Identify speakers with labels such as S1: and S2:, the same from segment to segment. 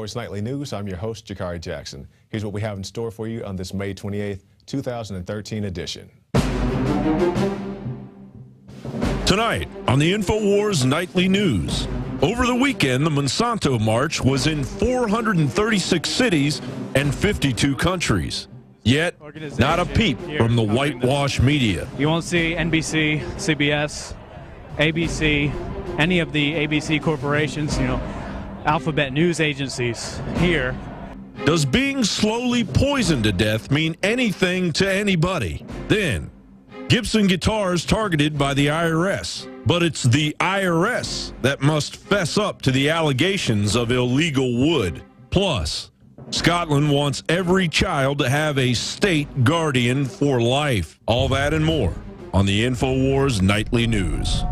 S1: Infowars Nightly News. I'm your host, Jakari Jackson. Here's what we have in store for you on this May 28th, 2013 edition.
S2: Tonight on the Infowars Nightly News. Over the weekend, the Monsanto March was in 436 cities and 52 countries. Yet, not a peep from the whitewash media.
S3: You won't see NBC, CBS, ABC, any of the ABC corporations, alphabet news agencies here.
S2: Does being slowly poisoned to death mean anything to anybody? Then, Gibson guitars targeted by the IRS. But it's the IRS that must fess up to the allegations of illegal wood. Plus, Scotland wants every child to have a state guardian for life. All that and more on the Infowars Nightly News.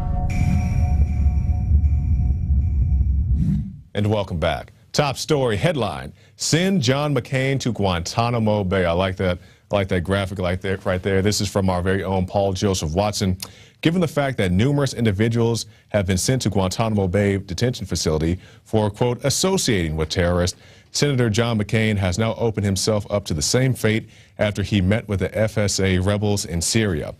S1: And welcome back. Top story headline: Send John McCain to Guantanamo Bay. I like that graphic right there. This is from our very own Paul Joseph Watson. Given the fact that numerous individuals have been sent to Guantanamo Bay detention facility for, quote, associating with terrorists, Senator John McCain has now opened himself up to the same fate after he met with the FSA rebels in Syria.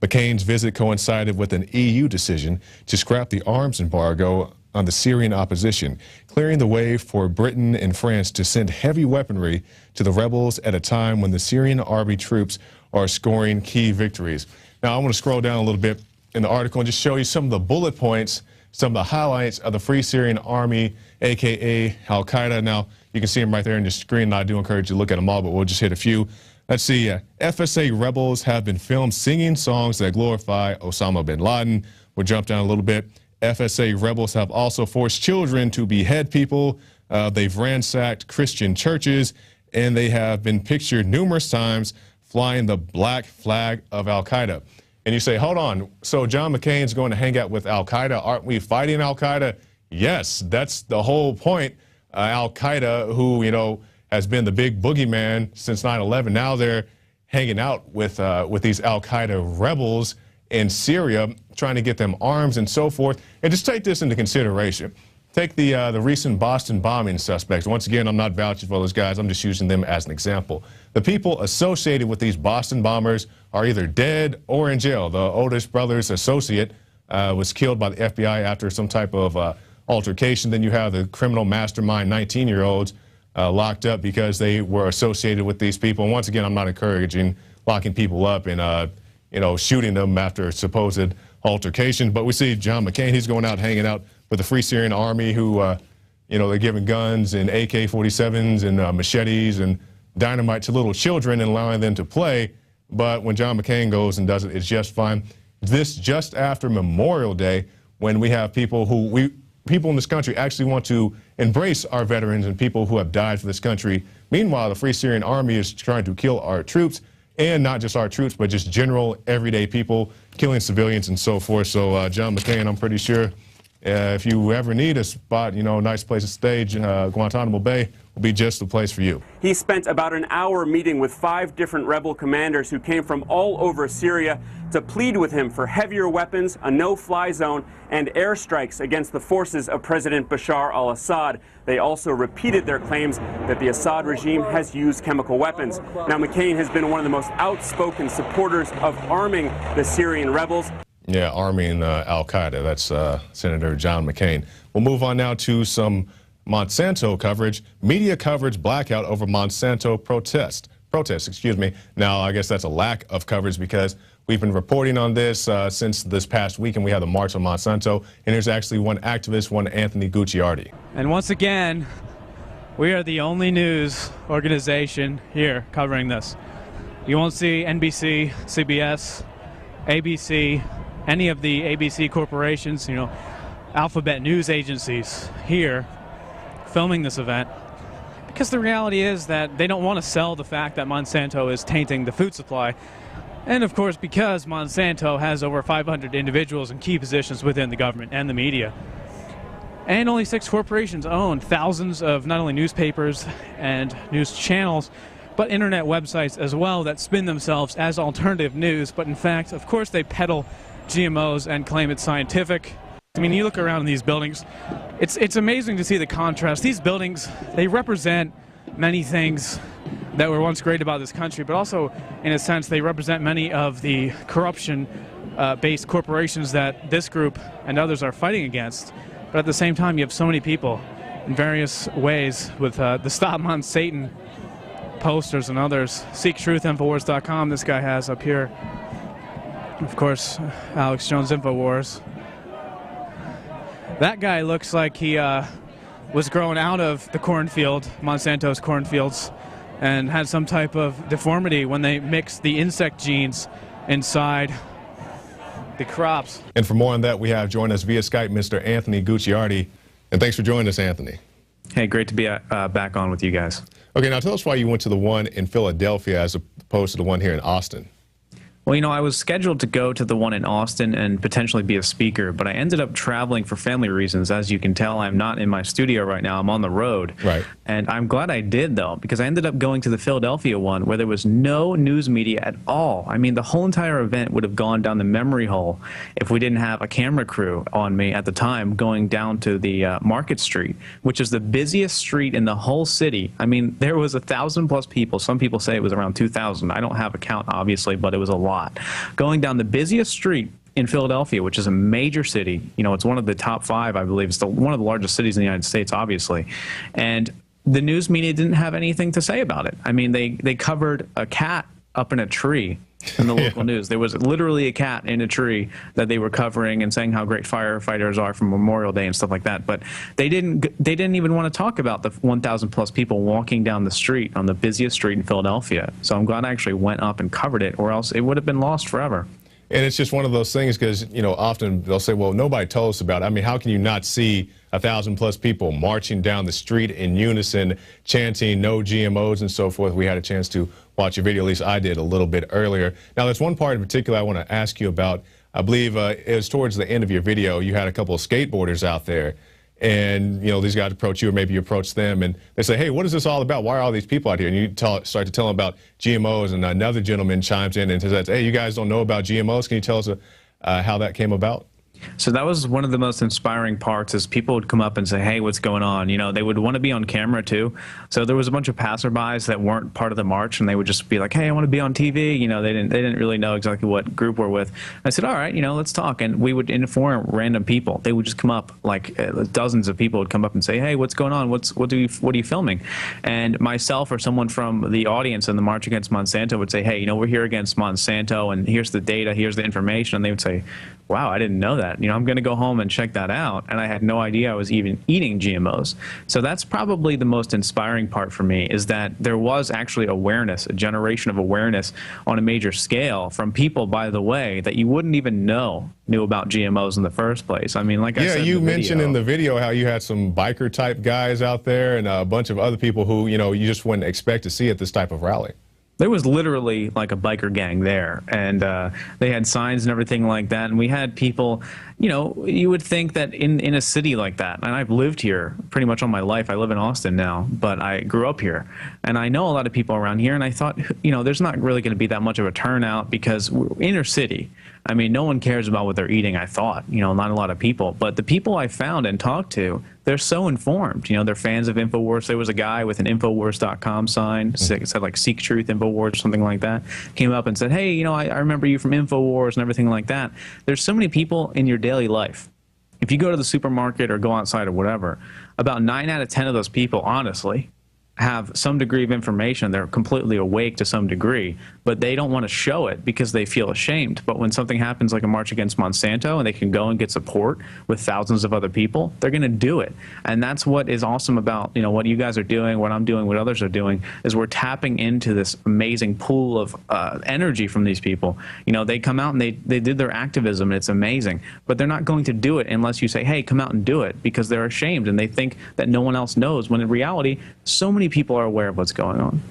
S1: McCain's visit coincided with an EU decision to scrap the arms embargo on the Syrian opposition, clearing the way for Britain and France to send heavy weaponry to the rebels at a time when the Syrian army troops are scoring key victories. Now, I want to scroll down a little bit in the article and just show you some of the bullet points, some of the highlights of the Free Syrian Army, a.k.a. Al-Qaeda. Now, you can see them right there on your screen, and I do encourage you to look at them all, but we'll just hit a few. Let's see. FSA rebels have been filmed singing songs that glorify Osama bin Laden. We'll jump down a little bit. FSA rebels have also forced children to behead people. They've ransacked Christian churches, and they have been pictured numerous times flying the black flag of Al-Qaeda. And you say, hold on, so John McCain's going to hang out with Al-Qaeda? Aren't we fighting Al-Qaeda? Yes, that's the whole point. Al-Qaeda, who, has been the big boogeyman since 9/11, now they're hanging out with these Al-Qaeda rebels in Syria, trying to get them arms and so forth. And just take this into consideration. Take the recent Boston bombing suspects. Once again, I'm not vouching for those guys. I'm just using them as an example. The people associated with these Boston bombers are either dead or in jail. The oldest brother's associate was killed by the FBI after some type of altercation. Then you have the criminal mastermind 19-year-olds locked up because they were associated with these people. And once again, I'm not encouraging locking people up and shooting them after supposed altercation. But we see John McCain, he's going out hanging out with the Free Syrian Army who, they're giving guns and AK-47s and machetes and dynamite to little children and allowing them to play. But when John McCain goes and does it, it's just fine. This just after Memorial Day, when we have people people in this country actually want to embrace our veterans and people who have died for this country. Meanwhile, the Free Syrian Army is trying to kill our troops. And not just our troops, but just general, everyday people, killing civilians and so forth. So, John McCain, I'm pretty sure if you ever need a spot, nice place to stay, Guantanamo Bay will be just the place for you.
S4: He spent about an hour meeting with 5 different rebel commanders who came from all over Syria to plead with him for heavier weapons, a no-fly zone, and airstrikes against the forces of President Bashar al-Assad. They also repeated their claims that the Assad regime has used chemical weapons. Now, McCain has been one of the most outspoken supporters of arming the Syrian rebels.
S1: Yeah, arming Al-Qaeda. That's Senator John McCain. We'll move on now to some Monsanto coverage. Media coverage blackout over Monsanto protest. Now, I guess that's a lack of coverage because we've been reporting on this since this past week, and we had the March on Monsanto, and there's actually one activist, one Anthony Gucciardi.
S3: And once again, we are the only news organization here covering this. You won't see NBC, CBS, ABC, any of the ABC corporations, alphabet news agencies here filming this event. Because the reality is that they don't want to sell the fact that Monsanto is tainting the food supply. And of course, because Monsanto has over 500 individuals in key positions within the government and the media. And only 6 corporations own thousands of not only newspapers and news channels, but internet websites as well that spin themselves as alternative news. But in fact, of course, they peddle GMOs and claim it's scientific. I mean, you look around these buildings, it's amazing to see the contrast. These buildings, they represent many things that were once great about this country, but also, in a sense, they represent many of the corruption-based corporations that this group and others are fighting against. But at the same time, you have so many people in various ways with the Stop on Satan posters and others. Seek Truth, Infowars.com, this guy has up here. Of course, Alex Jones, Infowars. That guy looks like he was grown out of the cornfield, Monsanto's cornfields, and had some type of deformity when they mixed the insect genes inside the crops.
S1: And for more on that, we have joined us via Skype Mr. Anthony Gucciardi. And thanks for joining us, Anthony.
S5: Hey, great to be back on with you guys.
S1: Okay, now tell us why you went to the one in Philadelphia as opposed to the one here in Austin.
S5: Well, you know, I was scheduled to go to the one in Austin and potentially be a speaker, but I ended up traveling for family reasons. As you can tell, I'm not in my studio right now. I'm on the road.
S1: Right.
S5: And I'm glad I did, though, because I ended up going to the Philadelphia one where there was no news media at all. I mean, the whole entire event would have gone down the memory hole if we didn't have a camera crew on me at the time going down to the Market Street, which is the busiest street in the whole city. I mean, there was 1,000+ people. Some people say it was around 2,000. I don't have a count, obviously, but it was a lot. Going down the busiest street in Philadelphia, which is a major city. You know, it's one of the top 5, I believe. It's one of the largest cities in the United States, obviously. And the news media didn't have anything to say about it. I mean, they covered a cat up in a tree in the local news. There was literally a cat in a tree that they were covering and saying how great firefighters are from Memorial Day and stuff like that. But they didn't even want to talk about the 1,000+ people walking down the street on the busiest street in Philadelphia. So I'm glad I actually went up and covered it, or else it would have been lost forever.
S1: And it's just one of those things because, you know, often they'll say, well, nobody told us about it. I mean, how can you not see 1,000+ people marching down the street in unison, chanting no GMOs and so forth? We had a chance to watch your video, at least I did a little bit earlier. Now, there's one part in particular I want to ask you about. I believe it was towards the end of your video, you had a couple of skateboarders out there. And, you know, these guys approach you or maybe you approach them and they say, hey, what is this all about? Why are all these people out here? And you start to tell them about GMOs, and another gentleman chimes in and says, hey, you guys don't know about GMOs. Can you tell us how that came about?
S5: So that was one of the most inspiring parts, is people would come up and say, hey, what's going on? You know, they would want to be on camera too. So there was a bunch of passerbys that weren't part of the march, and they would just be like, hey, I want to be on TV. You know, they didn't really know exactly what group we're with. I said, all right, you know, let's talk. And we would inform random people. They would just come up, like dozens of people would come up and say, hey, what's going on? What are you filming? And myself or someone from the audience in the March Against Monsanto would say, hey, you know, we're here against Monsanto, and here's the data, here's the information. And they would say, wow, I didn't know that. You know, I'm going to go home and check that out. And I had no idea I was even eating GMOs. So that's probably the most inspiring part for me, is that there was actually awareness, a generation of awareness on a major scale from people, by the way, that you wouldn't even know knew about GMOs in the first place. I mean, like I said,
S1: yeah, you mentioned in the video how you had some biker type guys out there and a bunch of other people who, you know, you just wouldn't expect to see at this type of rally.
S5: There was literally like a biker gang there, and they had signs and everything like that. And we had people, you know, you would think that in a city like that, and I've lived here pretty much all my life. I live in Austin now, but I grew up here, and I know a lot of people around here. And I thought, you know, there's not really going to be that much of a turnout because we're inner city. I mean, no one cares about what they're eating, I thought, you know, not a lot of people. But the people I found and talked to, they're so informed. You know, they're fans of Infowars. There was a guy with an Infowars.com sign, it said like Seek Truth, Infowars, something like that, came up and said, hey, you know, I remember you from Infowars and everything like that. There's so many people in your daily life. If you go to the supermarket or go outside or whatever, about 9 out of 10 of those people, honestly, have some degree of information. They're completely awake to some degree, but they don't want to show it because they feel ashamed. But when something happens like a March Against Monsanto and they can go and get support with thousands of other people, they're going to do it. And that's what is awesome about, you know, what you guys are doing, what I'm doing, what others are doing, is we're tapping into this amazing pool of energy from these people. You know, they come out and they did their activism, and it's amazing, but they're not going to do it unless you say, hey, come out and do it, because they're ashamed and they think that no one else knows, when in reality, so many people are aware of what's going on.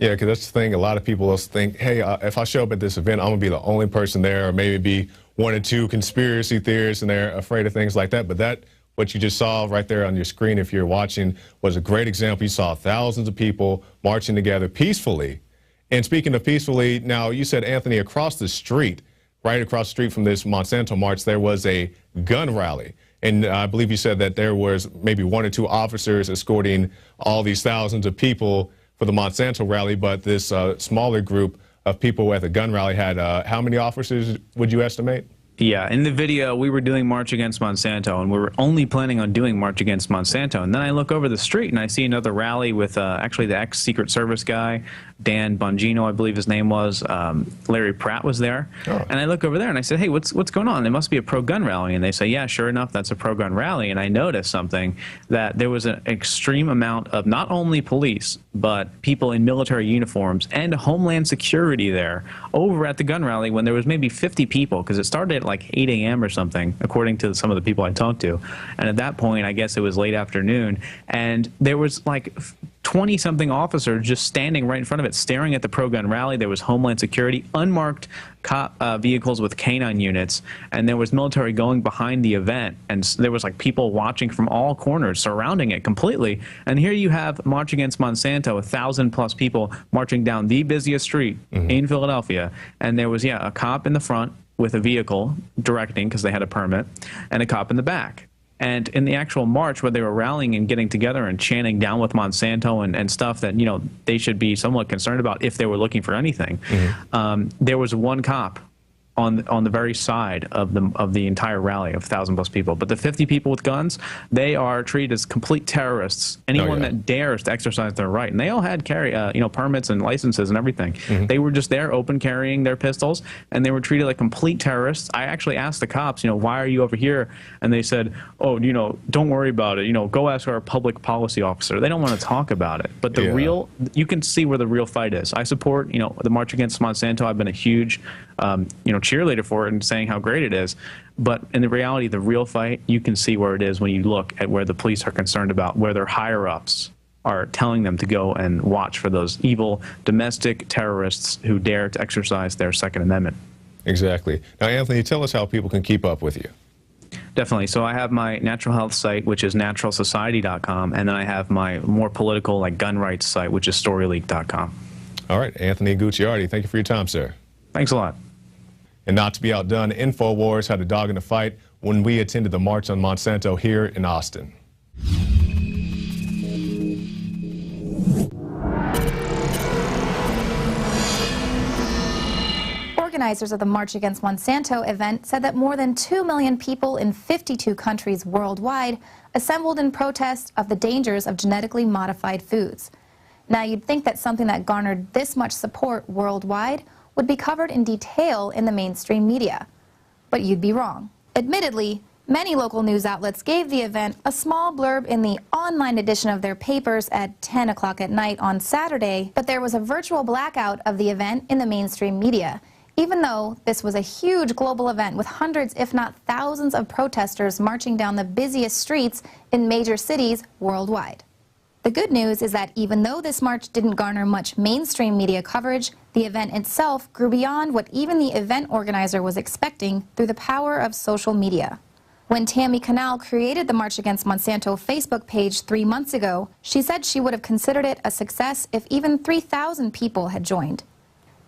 S1: Yeah, because that's the thing. A lot of people will think, hey, if I show up at this event, I'm going to be the only person there, or maybe be 1 or 2 conspiracy theorists, and they're afraid of things like that. But that, what you just saw right there on your screen, if you're watching, was a great example. You saw thousands of people marching together peacefully. And speaking of peacefully, now you said, Anthony, across the street, right across the street from this Monsanto march, there was a gun rally. And I believe you said that there was maybe 1 or 2 officers escorting all these thousands of people for the Monsanto rally, but this smaller group of people at the gun rally had how many officers would you estimate?
S5: Yeah, in the video, we were doing March Against Monsanto, and we were only planning on doing March Against Monsanto. And then I look over the street, and I see another rally with actually the ex-Secret Service guy, Dan Bongino, I believe his name was. Larry Pratt was there. Oh. And I look over there, and I said, hey, what's going on? It must be a pro-gun rally. And they say, yeah, sure enough, that's a pro-gun rally. And I noticed something, that there was an extreme amount of not only police, but people in military uniforms and Homeland Security there over at the gun rally when there was maybe 50 people, because it started at like 8 a.m. or something, according to some of the people I talked to. And at that point, I guess it was late afternoon, and there was like 20-something officers just standing right in front of it, staring at the pro-gun rally. There was Homeland Security, unmarked cop vehicles with canine units, and there was military going behind the event, and there was like people watching from all corners, surrounding it completely. And here you have March Against Monsanto, 1,000+ people marching down the busiest street in Philadelphia, and there was, yeah, a cop in the front with a vehicle directing, because they had a permit, and a cop in the back. And in the actual march, where they were rallying and getting together and chanting down with Monsanto and stuff that, you know, they should be somewhat concerned about if they were looking for anything, there was one cop on the very side of the entire rally of 1,000+ people. But the 50 people with guns, they are treated as complete terrorists. Anyone that dares to exercise their right, and they all had permits and licenses and everything. They were just there, open carrying their pistols, and they were treated like complete terrorists. I actually asked the cops, why are you over here? And they said, oh, don't worry about it. Go ask our public policy officer. They don't want to talk about it. But the real, you can see where the real fight is. I support, the March Against Monsanto. I've been a huge, cheerleader for it and saying how great it is. But in the reality, the real fight, you can see where it is when you look at where the police are concerned about, where their higher-ups are telling them to go and watch for those evil domestic terrorists who dare to exercise their Second Amendment.
S1: Exactly. Now, Anthony, tell us how people can keep up with you.
S5: Definitely. So I have my natural health site, which is naturalsociety.com, and then I have my more political, like gun rights site, which is storyleak.com. All
S1: right. Anthony Gucciardi, thank you for your time, sir.
S5: Thanks a lot.
S1: And not to be outdone, Infowars had a dog in the fight when we attended the March on Monsanto here in Austin.
S6: Organizers of the March Against Monsanto event said that more than 2 million people in 52 countries worldwide assembled in protest of the dangers of genetically modified foods. Now, you'd think that something that garnered this much support worldwide would be covered in detail in the mainstream media. But you'd be wrong. Admittedly, many local news outlets gave the event a small blurb in the online edition of their papers at 10 o'clock at night on Saturday, but there was a virtual blackout of the event in the mainstream media, even though this was a huge global event with hundreds, if not thousands, of protesters marching down the busiest streets in major cities worldwide. The good news is that even though this march didn't garner much mainstream media coverage, the event itself grew beyond what even the event organizer was expecting through the power of social media. When Tammy Canal created the March Against Monsanto Facebook page 3 months ago, she said she would have considered it a success if even 3,000 people had joined.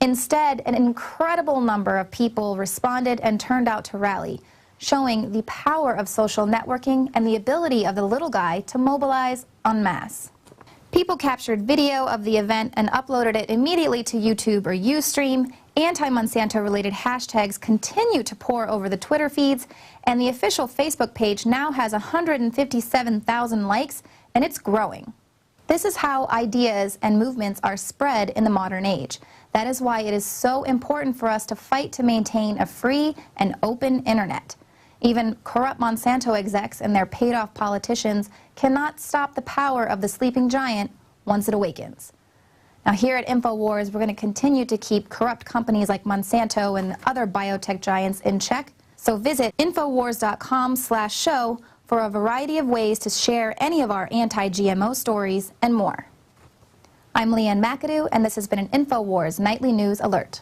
S6: Instead, an incredible number of people responded and turned out to rally, showing the power of social networking and the ability of the little guy to mobilize en masse. People captured video of the event and uploaded it immediately to YouTube or Ustream. Anti-Monsanto-related hashtags continue to pour over the Twitter feeds, and the official Facebook page now has 157,000 likes, and it's growing. This is how ideas and movements are spread in the modern age. That is why it is so important for us to fight to maintain a free and open internet. Even corrupt Monsanto execs and their paid-off politicians cannot stop the power of the sleeping giant once it awakens. Now, here at Infowars, we're going to continue to keep corrupt companies like Monsanto and other biotech giants in check. So visit Infowars.com/show for a variety of ways to share any of our anti-GMO stories and more. I'm Leanne McAdoo, and this has been an Infowars Nightly News Alert.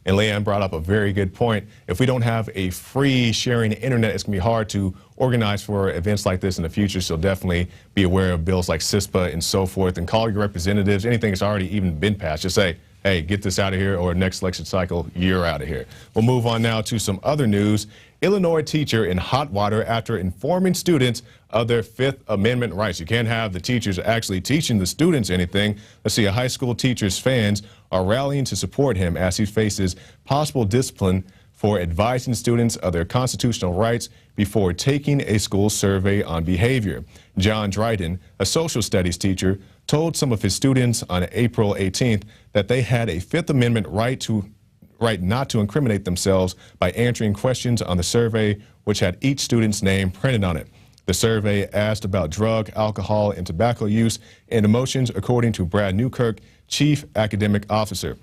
S1: And Leanne brought up a very good point. If we don't have a free sharing internet, it's going to be hard to organize for events like this in the future. So definitely be aware of bills like CISPA and so forth, and call your representatives. Anything that's already even been passed, just say, hey, get this out of here, or next election cycle, you're out of here. We'll move on now to some other news. Illinois teacher in hot water after informing students of their Fifth Amendment rights. You can't have the teachers actually teaching the students anything. Let's see, a high school teacher's fans are rallying to support him as he faces possible discipline for advising students of their constitutional rights before taking a school survey on behavior. John Dryden, a social studies teacher, told some of his students on April 18th that they had a Fifth Amendment right not to incriminate themselves by answering questions on the survey, which had each student's name printed on it. The survey asked about drug, alcohol, and tobacco use and emotions, according to Brad Newkirk, chief academic officer.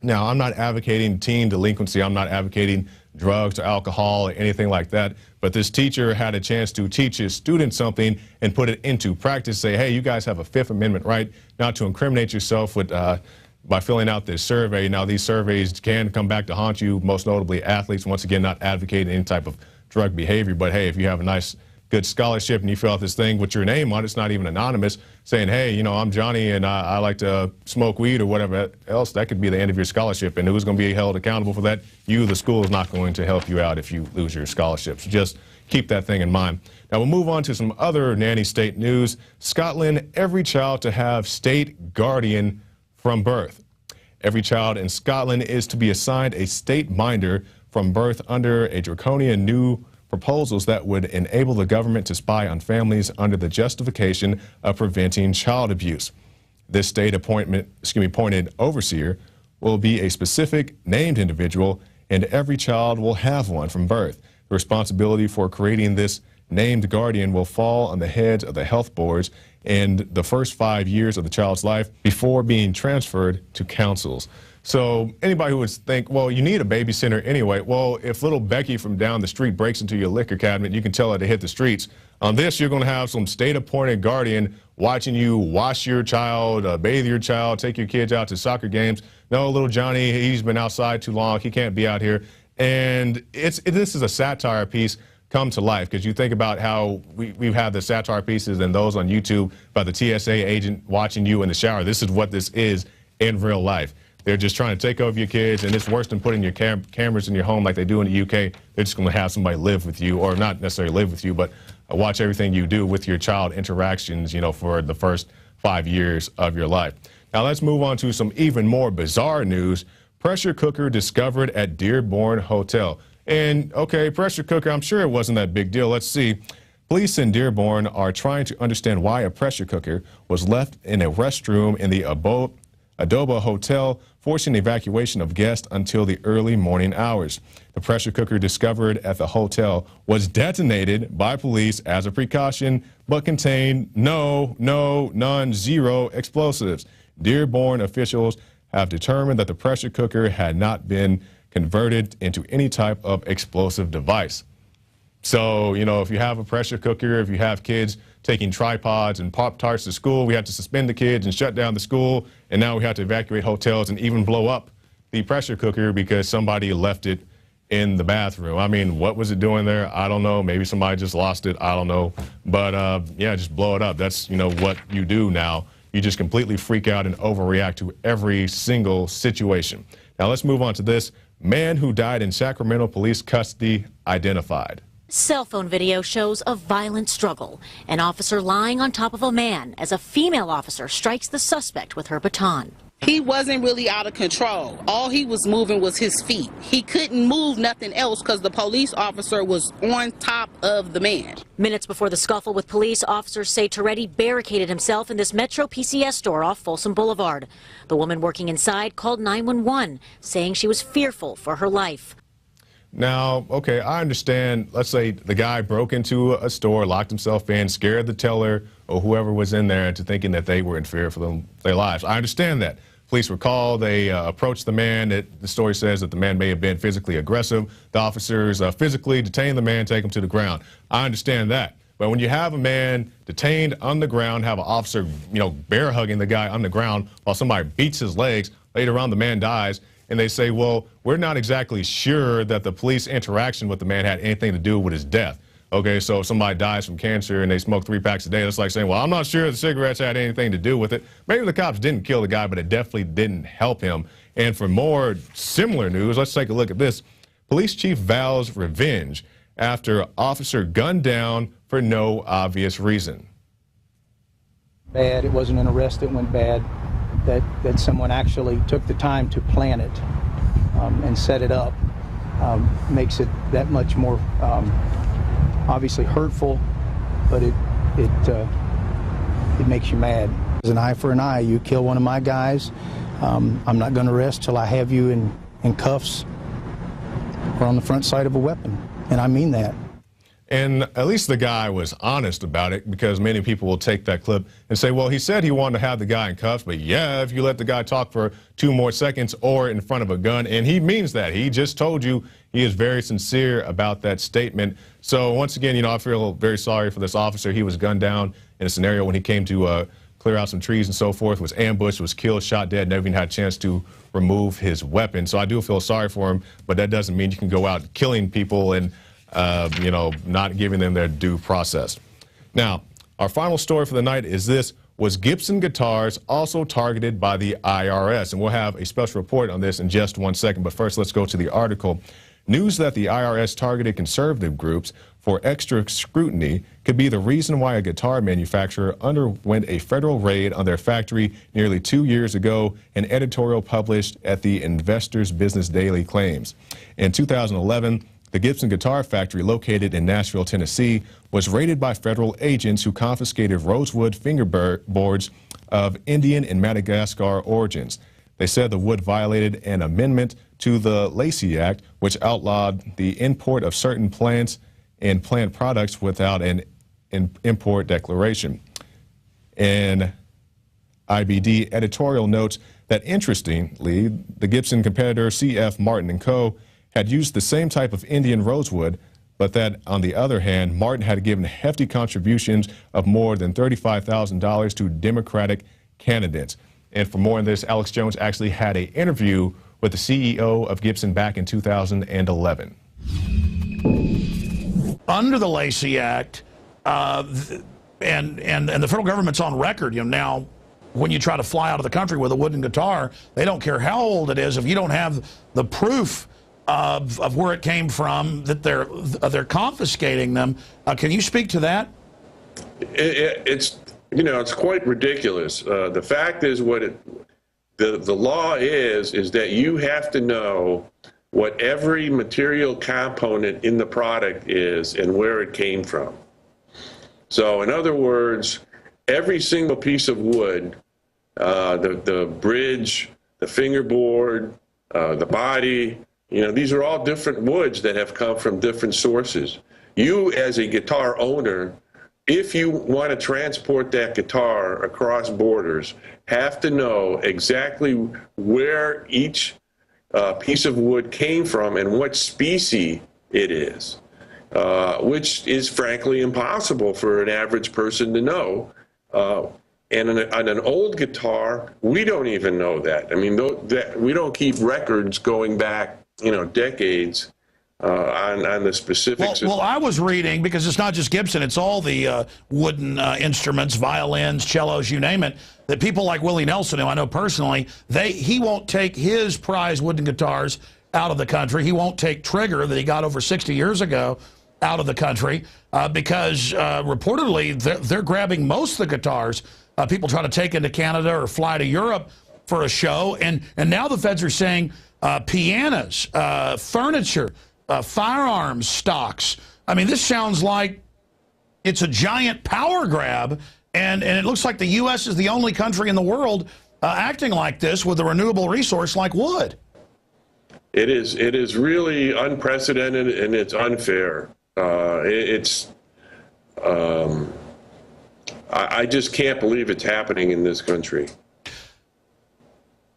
S1: Now, I'm not advocating teen delinquency. I'm not advocating drugs or alcohol or anything like that. But this teacher had a chance to teach his students something and put it into practice. Say, hey, you guys have a Fifth Amendment right not to incriminate yourself with by filling out this survey. Now, these surveys can come back to haunt you, most notably athletes. Once again, not advocating any type of drug behavior. But, hey, if you have a nice, good scholarship and you fill out this thing with your name on it, it's not even anonymous, saying, hey, you know, I'm Johnny and I like to smoke weed or whatever else, that could be the end of your scholarship. And who's going to be held accountable for that? You, the school, is not going to help you out if you lose your scholarship. So just keep that thing in mind. Now we'll move on to some other nanny state news. Scotland, every child to have state guardian from birth. Every child in Scotland is to be assigned a state minder from birth under a draconian new proposals that would enable the government to spy on families under the justification of preventing child abuse. This state appointed overseer will be a specific named individual, and every child will have one from birth. The responsibility for creating this named guardian will fall on the heads of the health boards in the first 5 years of the child's life before being transferred to councils. So anybody who would think, well, you need a babysitter anyway. Well, if little Becky from down the street breaks into your liquor cabinet, you can tell her to hit the streets. On this, you're going to have some state-appointed guardian watching you wash your child, bathe your child, take your kids out to soccer games. No, little Johnny, he's been outside too long. He can't be out here. And this is a satire piece come to life, because you think about how we've had the satire pieces and those on YouTube about the TSA agent watching you in the shower. This is what this is in real life. They're just trying to take over your kids, and it's worse than putting your cameras in your home like they do in the UK. They're just going to have somebody live with you, or not necessarily live with you, but watch everything you do with your child interactions, you know, for the first 5 years of your life. Now let's move on to some even more bizarre news. Pressure cooker discovered at Dearborn Hotel. And, okay, pressure cooker, I'm sure it wasn't that big deal. Let's see. Police in Dearborn are trying to understand why a pressure cooker was left in a restroom in the Adobe Hotel, forcing evacuation of guests until the early morning hours. The pressure cooker discovered at the hotel was detonated by police as a precaution, but contained zero explosives. Dearborn officials have determined that the pressure cooker had not been converted into any type of explosive device. So, you know, if you have a pressure cooker, if you have kids taking tripods and Pop-Tarts to school, we had to suspend the kids and shut down the school, and now we have to evacuate hotels and even blow up the pressure cooker because somebody left it in the bathroom. I mean, what was it doing there? I don't know. Maybe somebody just lost it. I don't know. But, yeah, just blow it up. That's, you know, what you do now. You just completely freak out and overreact to every single situation. Now, let's move on to this. Man who died in Sacramento police custody identified.
S7: Cell phone video shows a violent struggle. An officer lying on top of a man as a female officer strikes the suspect with her baton.
S8: He wasn't really out of control. All he was moving was his feet. He couldn't move nothing else because the police officer was on top of the man.
S7: Minutes before the scuffle with police, officers say Toretti barricaded himself in this Metro PCS store off Folsom Boulevard. The woman working inside called 911, saying she was fearful for her life.
S1: Now, okay, I understand, let's say the guy broke into a store, locked himself in, scared the teller or whoever was in there into thinking that they were in fear for their lives. I understand that. Police were called, they approached the man. The story says that the man may have been physically aggressive. The officers physically detained the man, take him to the ground. I understand that. But when you have a man detained on the ground, have an officer, you know, bear hugging the guy on the ground while somebody beats his legs, later on the man dies, and they say, well, we're not exactly sure that the police interaction with the man had anything to do with his death. Okay, so if somebody dies from cancer and they smoke 3 packs a day, that's like saying, well, I'm not sure the cigarettes had anything to do with it. Maybe the cops didn't kill the guy, but it definitely didn't help him. And for more similar news, let's take a look at this. Police chief vows revenge after officer gunned down for no obvious reason.
S9: Bad. It wasn't an arrest that went bad. That someone actually took the time to plan it and set it up makes it that much more obviously hurtful, but it makes you mad. It's an eye for an eye. You kill one of my guys, I'm not going to rest till I have you in cuffs or on the front side of a weapon, and I mean that.
S1: And at least the guy was honest about it, because many people will take that clip and say, well, he said he wanted to have the guy in cuffs, but yeah, if you let the guy talk for 2 more seconds or in front of a gun, and he means that. He just told you he is very sincere about that statement. So once again, you know, I feel very sorry for this officer. He was gunned down in a scenario when he came to clear out some trees and so forth, was ambushed, was killed, shot dead, never even had a chance to remove his weapon. So I do feel sorry for him, but that doesn't mean you can go out killing people and you know, not giving them their due process. Now, our final story for the night is this: was Gibson guitars also targeted by the IRS? And we'll have a special report on this in just 1 second. But first, let's go to the article. News that the IRS targeted conservative groups for extra scrutiny could be the reason why a guitar manufacturer underwent a federal raid on their factory nearly 2 years ago, an editorial published at the Investor's Business Daily claims. In 2011, the Gibson Guitar Factory, located in Nashville, Tennessee, was raided by federal agents who confiscated rosewood fingerboards of Indian and Madagascar origins. They said the wood violated an amendment to the Lacey Act, which outlawed the import of certain plants and plant products without an import declaration. An IBD editorial notes that, interestingly, the Gibson competitor C.F. Martin & Co. had used the same type of Indian rosewood, but that, on the other hand, Martin had given hefty contributions of more than $35,000 to Democratic candidates. And for more on this, Alex Jones actually had an interview with the CEO of Gibson back in 2011.
S10: Under the Lacey Act, and the federal government's on record, you know, now when you try to fly out of the country with a wooden guitar, they don't care how old it is. If you don't have the proof of where it came from, that they're confiscating them. Can you speak to that?
S11: It's, you know, it's quite ridiculous. The fact is, the law is that you have to know what every material component in the product is and where it came from. So in other words, every single piece of wood, the bridge, the fingerboard, the body, you know, these are all different woods that have come from different sources. You, as a guitar owner, if you want to transport that guitar across borders, have to know exactly where each piece of wood came from and what species it is, which is frankly impossible for an average person to know. And on an old guitar, we don't even know that. I mean, we don't keep records going back, you know, decades on the specifics.
S10: Well, I was reading, because it's not just Gibson, it's all the wooden instruments, violins, cellos, you name it, that people like Willie Nelson, who I know personally, he won't take his prized wooden guitars out of the country. He won't take Trigger, that he got over 60 years ago, out of the country, because reportedly they're grabbing most of the guitars people try to take into Canada or fly to Europe for a show. And now the feds are saying pianos, furniture, firearms stocks. I mean, this sounds like it's a giant power grab, and it looks like the U.S. is the only country in the world acting like this with a renewable resource like wood.
S11: It is really unprecedented, and it's unfair. I just can't believe it's happening in this country.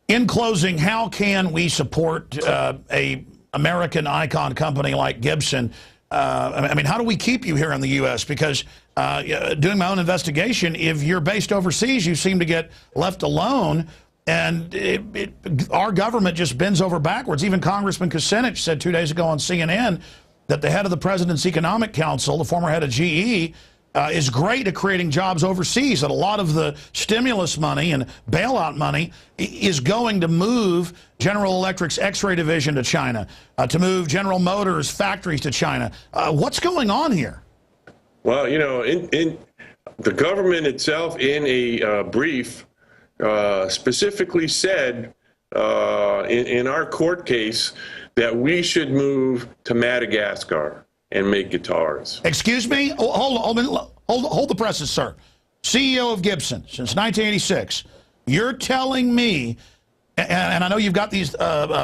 S10: In closing, how can we support a American icon company like Gibson? I mean, how do we keep you here in the U.S.? Because doing my own investigation, if you're based overseas, you seem to get left alone, and our government just bends over backwards. Even Congressman Kucinich said 2 days ago on CNN that the head of the President's Economic Council, the former head of GE, is great at creating jobs overseas, that a lot of the stimulus money and bailout money is going to move General Electric's X-ray division to China, to move General Motors factories to China. What's going on here?
S11: Well, you know, in the government itself, in a brief, specifically said in our court case that we should move to Madagascar and make guitars.
S10: Excuse me? Hold the presses, sir. CEO of Gibson since 1986. You're telling me, and I know you've got these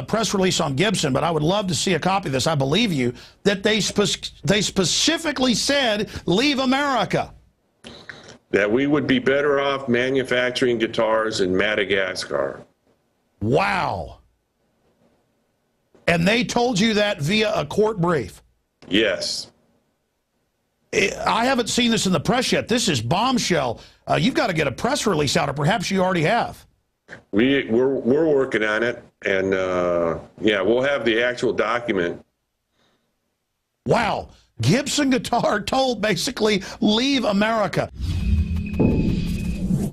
S10: press release on Gibson, but I would love to see a copy of this. I believe you, that they specifically said, leave America.
S11: That we would be better off manufacturing guitars in Madagascar.
S10: Wow. And they told you that via a court brief?
S11: Yes.
S10: I haven't seen this in the press yet. This is bombshell. You've got to get a press release out, or perhaps you already have.
S11: We're working on it, and yeah, we'll have the actual document.
S10: Wow. Gibson Guitar told basically, leave America.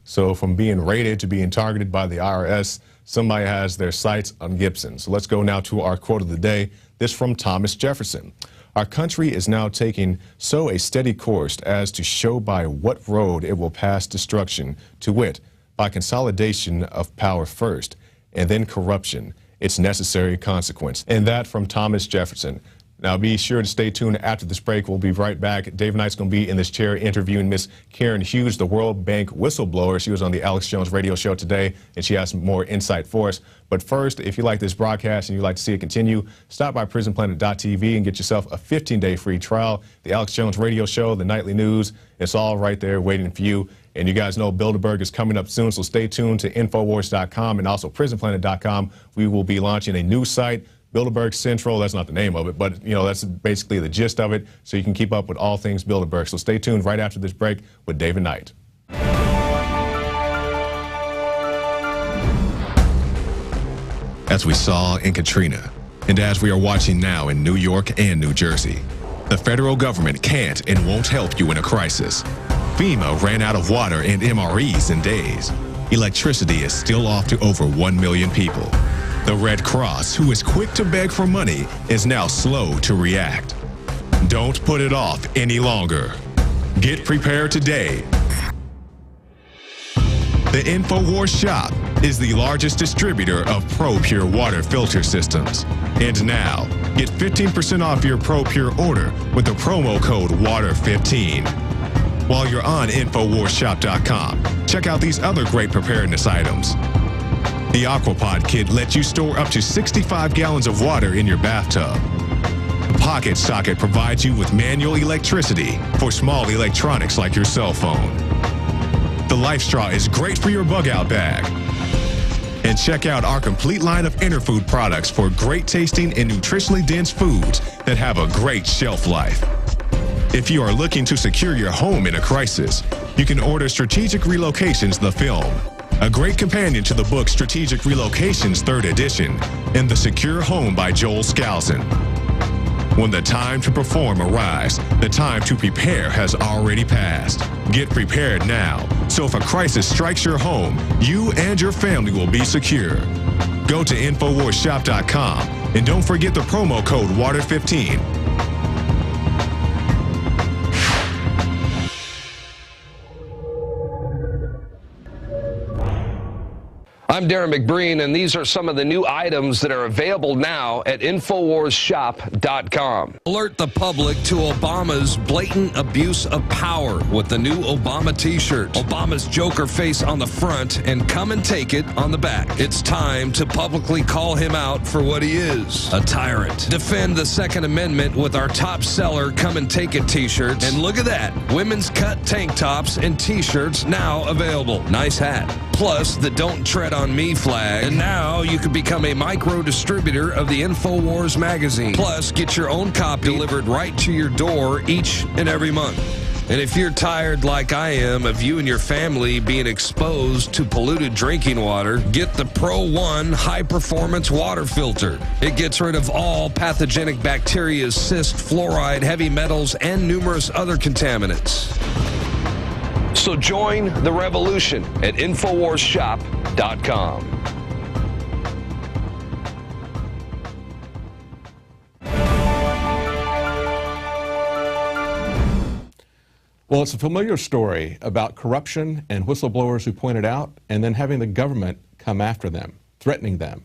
S1: So from being raided to being targeted by the IRS, somebody has their sights on Gibson. So let's go now to our quote of the day. This from Thomas Jefferson. Our country is now taking so a steady course as to show by what road it will pass destruction, to wit, by consolidation of power first, and then corruption, its necessary consequence. And that from Thomas Jefferson. Now be sure to stay tuned after this break. We'll be right back. Dave Knight's going to be in this chair interviewing Miss Karen Hudes, the World Bank whistleblower. She was on the Alex Jones radio show today, and she has some more insight for us. But first, if you like this broadcast and you'd like to see it continue, stop by PrisonPlanet.tv and get yourself a 15-day free trial. The Alex Jones radio show, the nightly news, it's all right there waiting for you. And you guys know Bilderberg is coming up soon, so stay tuned to Infowars.com and also PrisonPlanet.com. We will be launching a new site, Bilderberg Central. That's not the name of it, but you know, that's basically the gist of it, so you can keep up with all things Bilderberg. So stay tuned right after this break with David Knight. As we saw in Katrina, and as we are watching now in New York and New Jersey, the federal government can't and won't help you in a crisis. FEMA ran out of water and MREs in days. Electricity is still off to over 1 million people. The Red Cross, who is quick to beg for money, is now slow to react. Don't put it off any longer. Get prepared today. The Infowars shop is the largest distributor of ProPure water filter systems. And now, get 15% off your ProPure order with the promo code WATER15. While you're on InfoWarsShop.com, check out these other great preparedness items. The Aquapod kit lets you store up to 65 gallons of water in your bathtub. The Pocket Socket provides you with manual electricity for small electronics like your cell phone. The Life Straw is great for your bug-out bag. And check out our complete line of Interfood products for great tasting and nutritionally dense foods that have a great shelf life. If you are looking to secure your home in a crisis, you can order Strategic Relocations, the film, a great companion to the book Strategic Relocations 3rd edition, and The Secure Home by Joel Skousen. When the time to perform arrives, the time to prepare has already passed. Get prepared now, so if a crisis strikes your home, you and your family will be secure. Go to InfoWarsShop.com and don't forget the promo code WATER15.
S12: I'm Darren McBreen, and these are some of the new items that are available now at InfoWarsShop.com.
S2: Alert the public to Obama's blatant abuse of power with the new Obama t-shirt. Obama's Joker face on the front and come and take it on the back. It's time to publicly call him out for what he is, a tyrant. Defend the Second Amendment with our top seller Come and Take It t-shirts. And look at that, women's cut tank tops and t-shirts now available. Nice hat. Plus the Don't Tread on Me flag. And now you can become a micro distributor of the Infowars magazine. Plus, get your own copy delivered right to your door each and every month.
S12: And if you're tired like I am of you and your family being exposed to polluted drinking water, get the Pro One high-performance water filter. It gets rid of all pathogenic bacteria, cyst, fluoride, heavy metals, and numerous other contaminants. So join the revolution at InfoWarsShop.com.
S1: Well, it's a familiar story about corruption and whistleblowers who point it out, and then having the government come after them, threatening them,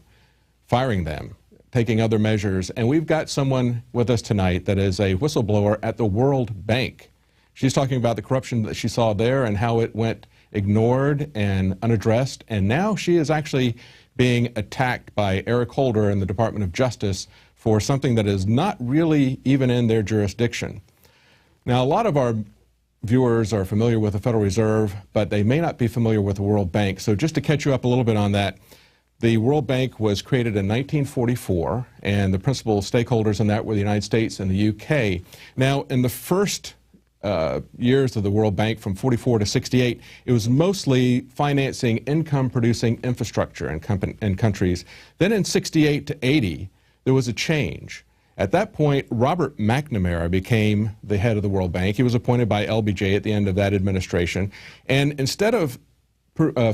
S1: firing them, taking other measures. And we've got someone with us tonight that is a whistleblower at the World Bank. She's talking about the corruption that she saw there and how it went ignored and unaddressed. And now she is actually being attacked by Eric Holder and the Department of Justice for something that is not really even in their jurisdiction. Now, a lot of our viewers are familiar with the Federal Reserve, but they may not be familiar with the World Bank. So just to catch you up a little bit on that, the World Bank was created in 1944, and the principal stakeholders in that were the United States and the UK. Now, in the first years of the World Bank, from 44 to 68, it was mostly financing income-producing infrastructure in countries. Then in 68 to 80, there was a change. At that point, Robert McNamara became the head of the World Bank. He was appointed by LBJ at the end of that administration. And instead of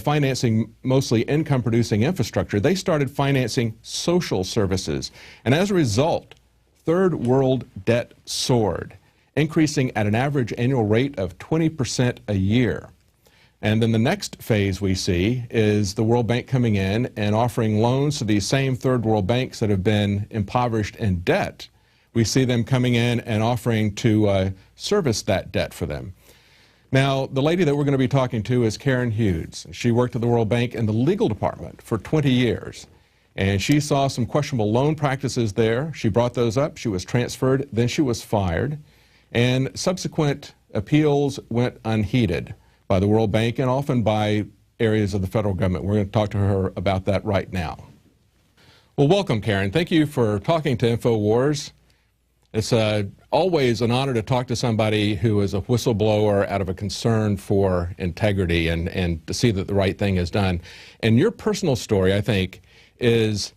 S1: financing mostly income-producing infrastructure, they started financing social services. And as a result, third world debt soared, increasing at an average annual rate of 20% a year. And then the next phase we see is the World Bank coming in and offering loans to these same third world banks that have been impoverished in debt. We see them coming in and offering to service that debt for them. Now, the lady that we're going to be talking to is Karen Hudes. She worked at the World Bank in the legal department for 20 years. And she saw some questionable loan practices there. She brought those up. She was transferred. Then she was fired. And subsequent appeals went unheeded by the World Bank and often by areas of the federal government. We're going to talk to her about that right now. Well, welcome, Karen. Thank you for talking to Infowars. It's always an honor to talk to somebody who is a whistleblower out of a concern for integrity and to see that the right thing is done. And your personal story, I think, is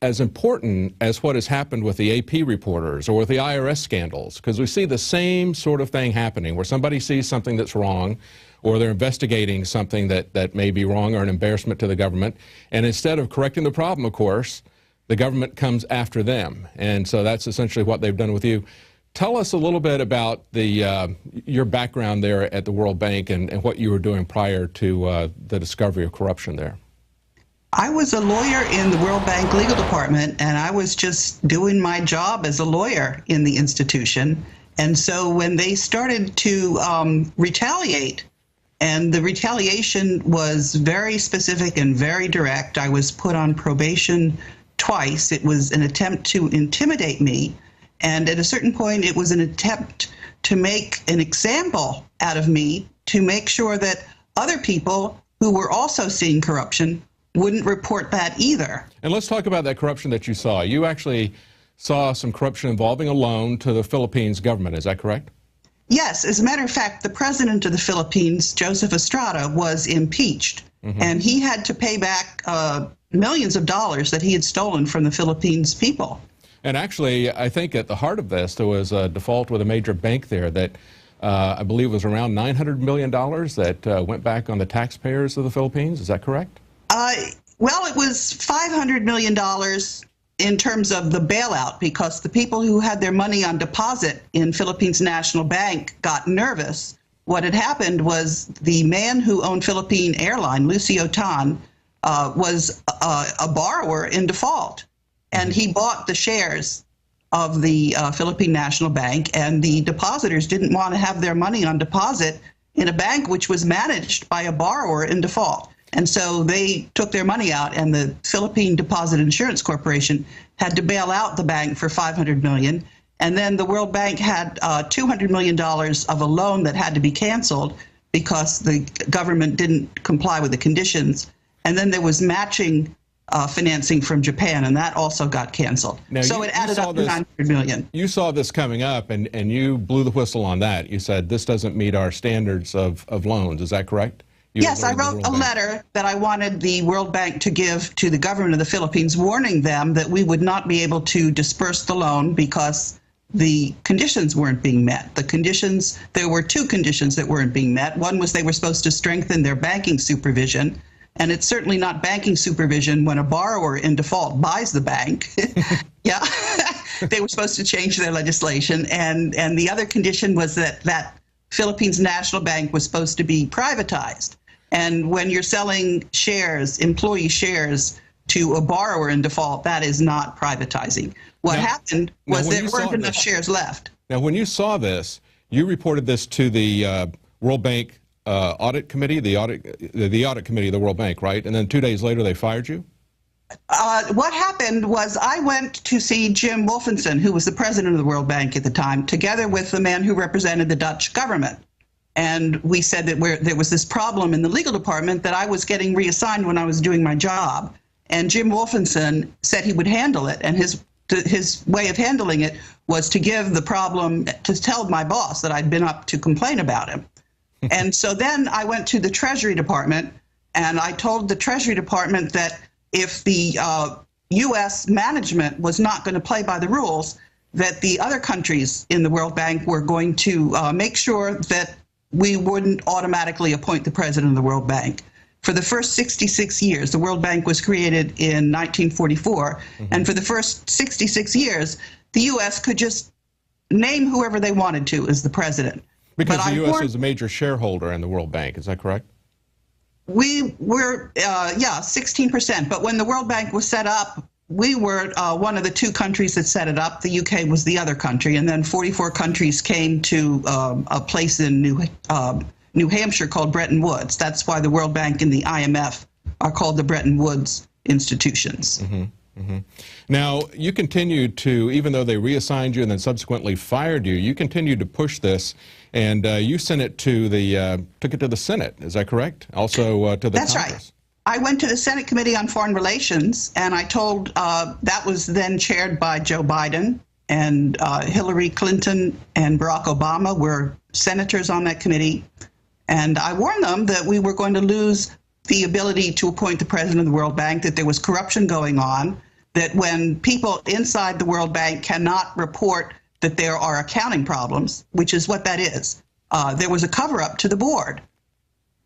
S1: as important as what has happened with the AP reporters or with the IRS scandals, because we see the same sort of thing happening where somebody sees something that's wrong, or they're investigating something that may be wrong or an embarrassment to the government, and instead of correcting the problem, of course, the government comes after them. And so that's essentially what they've done with you. Tell us a little bit about your background there at the World Bank and what you were doing prior to the discovery of corruption there.
S13: I was a lawyer in the World Bank legal department, and I was just doing my job as a lawyer in the institution. And so when they started to retaliate, and the retaliation was very specific and very direct, I was put on probation twice. It was an attempt to intimidate me, and at a certain point it was an attempt to make an example out of me to make sure that other people who were also seeing corruption wouldn't report that either. And let's talk about that corruption that you saw. You actually saw some corruption involving a loan to the Philippines government, is that correct? Yes. As a matter of fact, the president of the Philippines, Joseph Estrada, was impeached, and he had to pay back millions of dollars that he had stolen from the Philippines people. And actually, I think at the heart of this, there was a default with a major bank there that I believe was around $900 million that went back on the taxpayers of the Philippines. Is that correct? Well, it was $500 million in terms of the bailout, because the people who had their money on deposit in Philippines National Bank got nervous. What had happened was the man who owned Philippine Airline, Lucio Tan, was a borrower in default, and he bought the shares of the Philippine National Bank, and the depositors didn't want to have their money on deposit in a bank which was managed by a borrower in default. And so they took their money out, and the Philippine Deposit Insurance Corporation had to bail out the bank for $500 million. And then the World Bank had $200 million of a loan that had to be canceled because the government didn't comply with the conditions. And then there was matching financing from Japan, and that also got canceled.
S1: Now,
S13: so it added up to $900 million.
S1: You saw this coming up, and you blew the whistle on that. You said this doesn't meet our standards of loans. Is that correct?
S13: Yes, I wrote a letter that I wanted the World Bank to give to the government of the Philippines, warning them that we would not be able to disperse the loan because the conditions weren't being met. There were two conditions that weren't being met. One was they were supposed to strengthen their banking supervision, and it's certainly not banking supervision when a borrower in default buys the bank. Yeah, they were supposed to change their legislation, and the other condition was that Philippines National Bank was supposed to be privatized. And when you're selling shares, employee shares, to a borrower in default, that is not privatizing. What happened was there weren't enough shares left.
S1: Now, when you saw this, you reported this to the World Bank Audit Committee, the audit committee of the World Bank, right? And then 2 days later, they fired you?
S13: What happened was I went to see Jim Wolfenson, who was the president of the World Bank at the time, together with the man who represented the Dutch government. And we said that there was this problem in the legal department that I was getting reassigned when I was doing my job. And Jim Wolfenson said he would handle it. And his way of handling it was to give the problem, to tell my boss that I'd been up to complain about him. And so then I went to the Treasury Department, and I told the Treasury Department that if the U.S. management was not going to play by the rules, that the other countries in the World Bank were going to make sure that we wouldn't automatically appoint the president of the World Bank. For the first 66 years, the World Bank was created in 1944, and for the first 66 years, the U.S. could just name whoever they wanted to as the president.
S1: Because the U.S. is a major shareholder in the World Bank, is that correct?
S13: We were, 16%, but when the World Bank was set up, we were one of the two countries that set it up. The UK was the other country, and then 44 countries came to a place in New Hampshire called Bretton Woods. That's why the World Bank and the IMF are called the Bretton Woods institutions.
S1: Now, you continued to, even though they reassigned you and then subsequently fired you, you continued to push this, and you sent it to took it to the Senate. Is that correct? Also to the
S13: That's
S1: Congress.
S13: Right. I went to the Senate Committee on Foreign Relations, and I told, that was then chaired by Joe Biden, and Hillary Clinton and Barack Obama were senators on that committee. And I warned them that we were going to lose the ability to appoint the president of the World Bank, that there was corruption going on, that when people inside the World Bank cannot report that there are accounting problems, which is what that is, there was a cover-up to the board.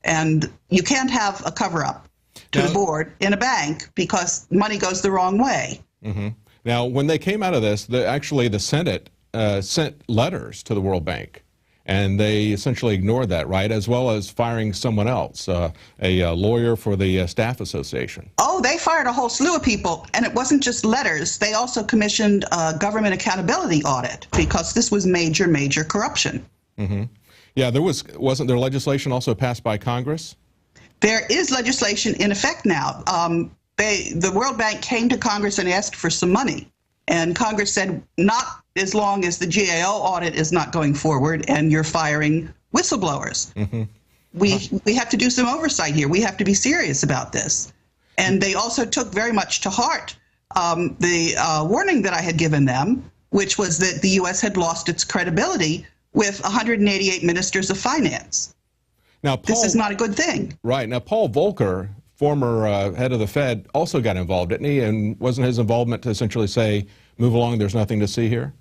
S13: And you can't have a cover-up to the board in a bank because money goes the wrong way.
S1: Now, when they came out of this, actually the Senate sent letters to the World Bank, and they essentially ignored that, right, as well as firing someone else, a lawyer for the Staff Association.
S13: Oh, they fired a whole slew of people, and it wasn't just letters. They also commissioned a government accountability audit because this was major, major corruption.
S1: Yeah, wasn't there legislation also passed by Congress?
S13: There is legislation in effect now. The World Bank came to Congress and asked for some money, and Congress said, not as long as the GAO audit is not going forward and you're firing whistleblowers. We have to do some oversight here. We have to be serious about this. And they also took very much to heart the warning that I had given them, which was that the U.S. had lost its credibility with 188 ministers of finance.
S1: Now,
S13: this is not a good thing.
S1: Right. Now, Paul Volcker, former head of the Fed, also got involved, didn't he? And wasn't his involvement to essentially say, move along, there's nothing to see here?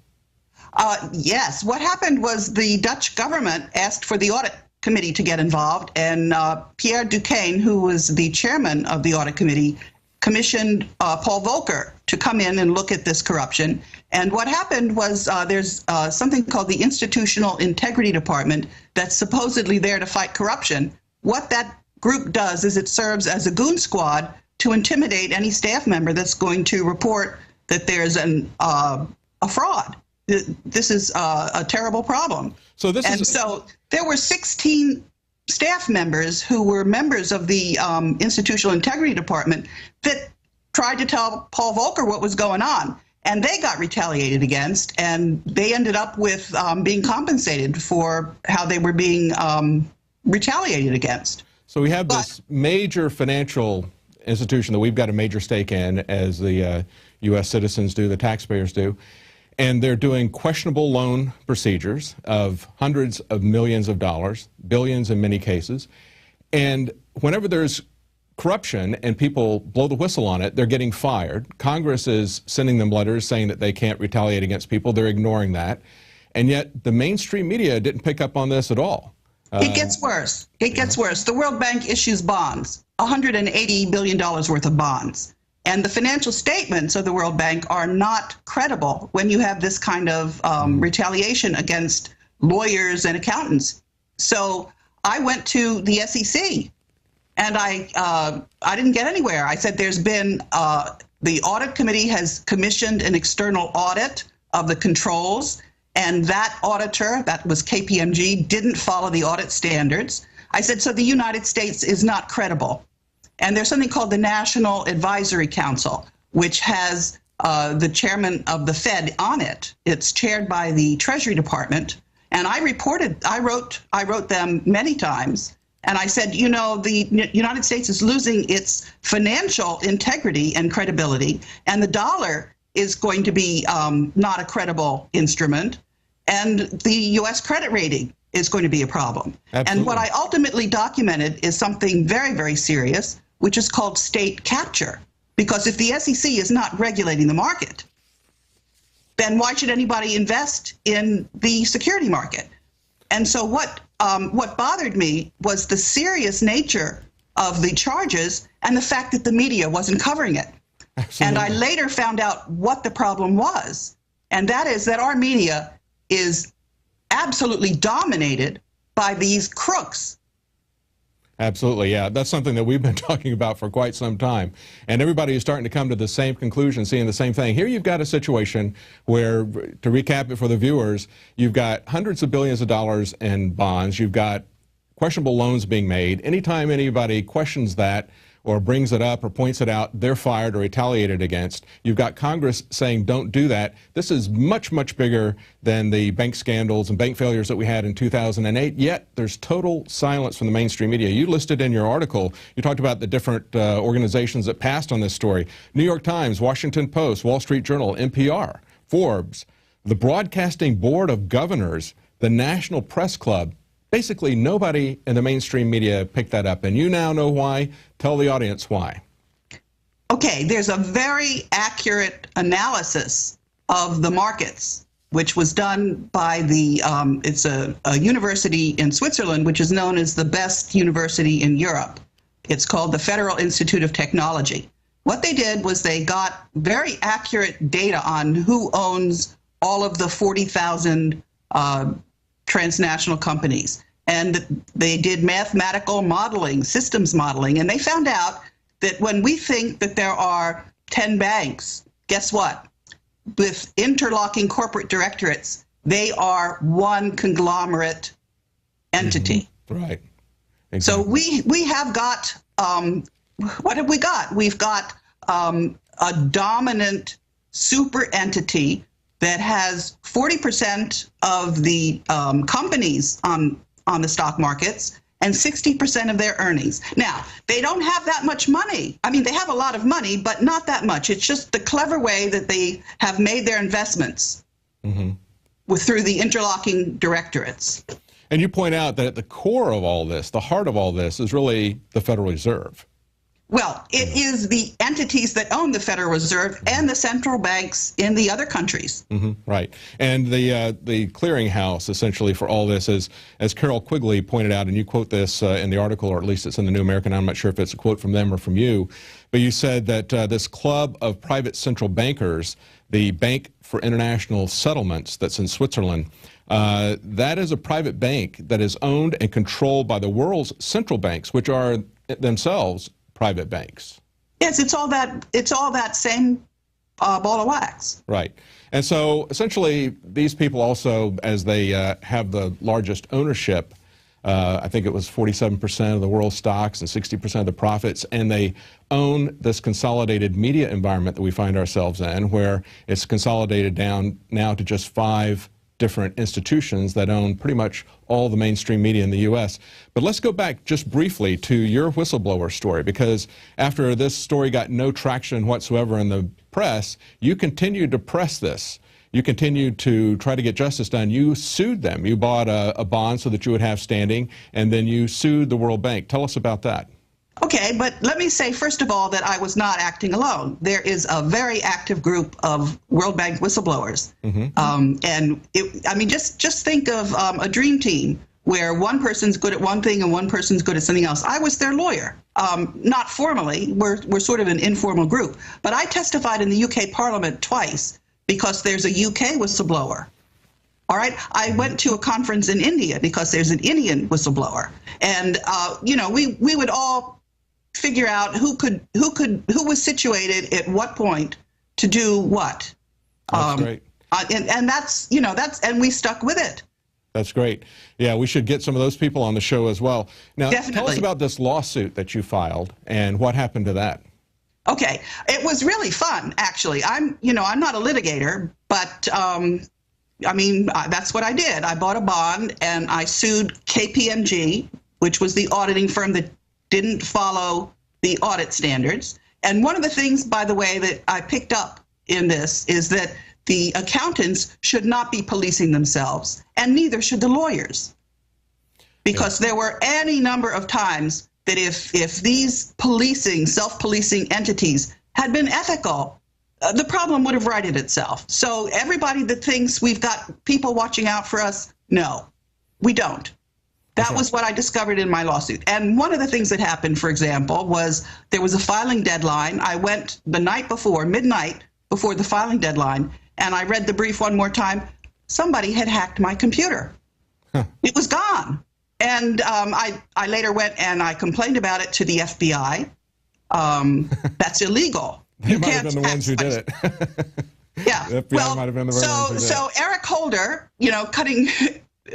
S13: Yes. What happened was the Dutch government asked for the audit committee to get involved, and Pierre Duquesne, who was the chairman of the audit committee, commissioned Paul Volcker to come in and look at this corruption. And what happened was there's something called the Institutional Integrity Department that's supposedly there to fight corruption. What that group does is it serves as a goon squad to intimidate any staff member that's going to report that there's a fraud. This is a terrible problem. So there were 16 staff members who were members of the Institutional Integrity Department that tried to tell Paul Volcker what was going on. And they got retaliated against, and they ended up with being compensated for how they were being retaliated against.
S1: So we have this major financial institution that we've got a major stake in, as the U.S. citizens do, the taxpayers do. And they're doing questionable loan procedures of hundreds of millions of dollars, billions in many cases. And whenever there's corruption and people blow the whistle on it, they're getting fired. Congress is sending them letters saying that they can't retaliate against people. They're ignoring that. And yet the mainstream media didn't pick up on this at all.
S13: It gets worse. It gets worse. The World Bank issues bonds, $180 billion worth of bonds. And the financial statements of the World Bank are not credible when you have this kind of retaliation against lawyers and accountants. So I went to the SEC, and I didn't get anywhere. I said there's been, the audit committee has commissioned an external audit of the controls, and that auditor, that was KPMG, didn't follow the audit standards. I said, so the United States is not credible. And there's something called the National Advisory Council, which has the chairman of the Fed on it. It's chaired by the Treasury Department. And I wrote them many times. And I said, you know, the United States is losing its financial integrity and credibility, and the dollar is going to be not a credible instrument, and the U.S. credit rating is going to be a problem. Absolutely. And what I ultimately documented is something very, very serious, which is called state capture. Because if the SEC is not regulating the market, then why should anybody invest in the security market? And so what bothered me was the serious nature of the charges and the fact that the media wasn't covering it. Absolutely. And I later found out what the problem was, and that is that our media is absolutely dominated by these crooks.
S1: Absolutely, yeah. That's something that we've been talking about for quite some time. And everybody is starting to come to the same conclusion, seeing the same thing. Here you've got a situation where, to recap it for the viewers, you've got hundreds of billions of dollars in bonds. You've got questionable loans being made. Anytime anybody questions that or brings it up or points it out, they're fired or retaliated against. You've got Congress saying don't do that. This is much, much bigger than the bank scandals and bank failures that we had in 2008, yet there's total silence from the mainstream media. You listed in your article, you talked about the different organizations that passed on this story. New York Times, Washington Post, Wall Street Journal, NPR, Forbes, the Broadcasting Board of Governors, the National Press Club. Basically, nobody in the mainstream media picked that up, and you now know why. Tell the audience why.
S13: Okay, there's a very accurate analysis of the markets, which was done by the, it's a university in Switzerland, which is known as the best university in Europe. It's called the Federal Institute of Technology. What they did was they got very accurate data on who owns all of the 40,000 transnational companies. And they did mathematical modeling, systems modeling, and they found out that when we think that there are 10 banks, guess what? With interlocking corporate directorates, they are one conglomerate entity.
S1: Mm-hmm. Right.
S13: Exactly. So we have got, what have we got? We've got a dominant super entity that has 40% of the companies on the stock markets and 60% of their earnings. Now, they don't have that much money. I mean, they have a lot of money, but not that much. It's just the clever way that they have made their investments through the interlocking directorates.
S1: And you point out that at the core of all this, the heart of all this, is really the Federal Reserve.
S13: Well, it is the entities that own the Federal Reserve and the central banks in the other countries.
S1: Right. And the clearinghouse, essentially, for all this is, as Carol Quigley pointed out, and you quote this in the article, or at least it's in the New American, I'm not sure if it's a quote from them or from you, but you said that this club of private central bankers, the Bank for International Settlements that's in Switzerland, that is a private bank that is owned and controlled by the world's central banks, which are themselves private banks.
S13: Yes, it's all that same ball of wax.
S1: Right. And so essentially these people also, as they have the largest ownership, I think it was 47% of the world's stocks and 60% of the profits, and they own this consolidated media environment that we find ourselves in, where it's consolidated down now to just 5 different institutions that own pretty much all the mainstream media in the U.S. But let's go back just briefly to your whistleblower story, because after this story got no traction whatsoever in the press, you continued to press this. You continued to try to get justice done. You sued them. You bought a bond so that you would have standing, and then you sued the World Bank. Tell us about that.
S13: Okay, but let me say, first of all, that I was not acting alone. There is a very active group of World Bank whistleblowers. And I mean, just think of a dream team where one person's good at one thing and one person's good at something else. I was their lawyer. Not formally. We're sort of an informal group. But I testified in the UK Parliament twice because there's a UK whistleblower. All right. I went to a conference in India because there's an Indian whistleblower. And, you know, we would all figure out who was situated at what point to do what.
S1: That's great.
S13: And that's, you know, and we stuck with it.
S1: That's great. Yeah, we should get some of those people on the show as well. Now, tell us about this lawsuit that you filed and what happened to that.
S13: Okay. It was really fun, actually. I'm not a litigator, but I mean, that's what I did. I bought a bond and I sued KPMG, which was the auditing firm that didn't follow the audit standards. And one of the things, by the way, that I picked up in this is that the accountants should not be policing themselves, and neither should the lawyers. Because there were any number of times that if these self-policing entities had been ethical, the problem would have righted itself. So everybody that thinks we've got people watching out for us, no, we don't. That was what I discovered in my lawsuit. And one of the things that happened, for example, was there was a filing deadline. I went the night before, midnight before the filing deadline, and I read the brief one more time. Somebody had hacked my computer. It was gone. And I later went and I complained about it to the FBI. That's illegal.
S1: They might have been the ones who did it.
S13: Yeah.
S1: The FBI might have been the ones who did it.
S13: So Eric Holder, you know, cutting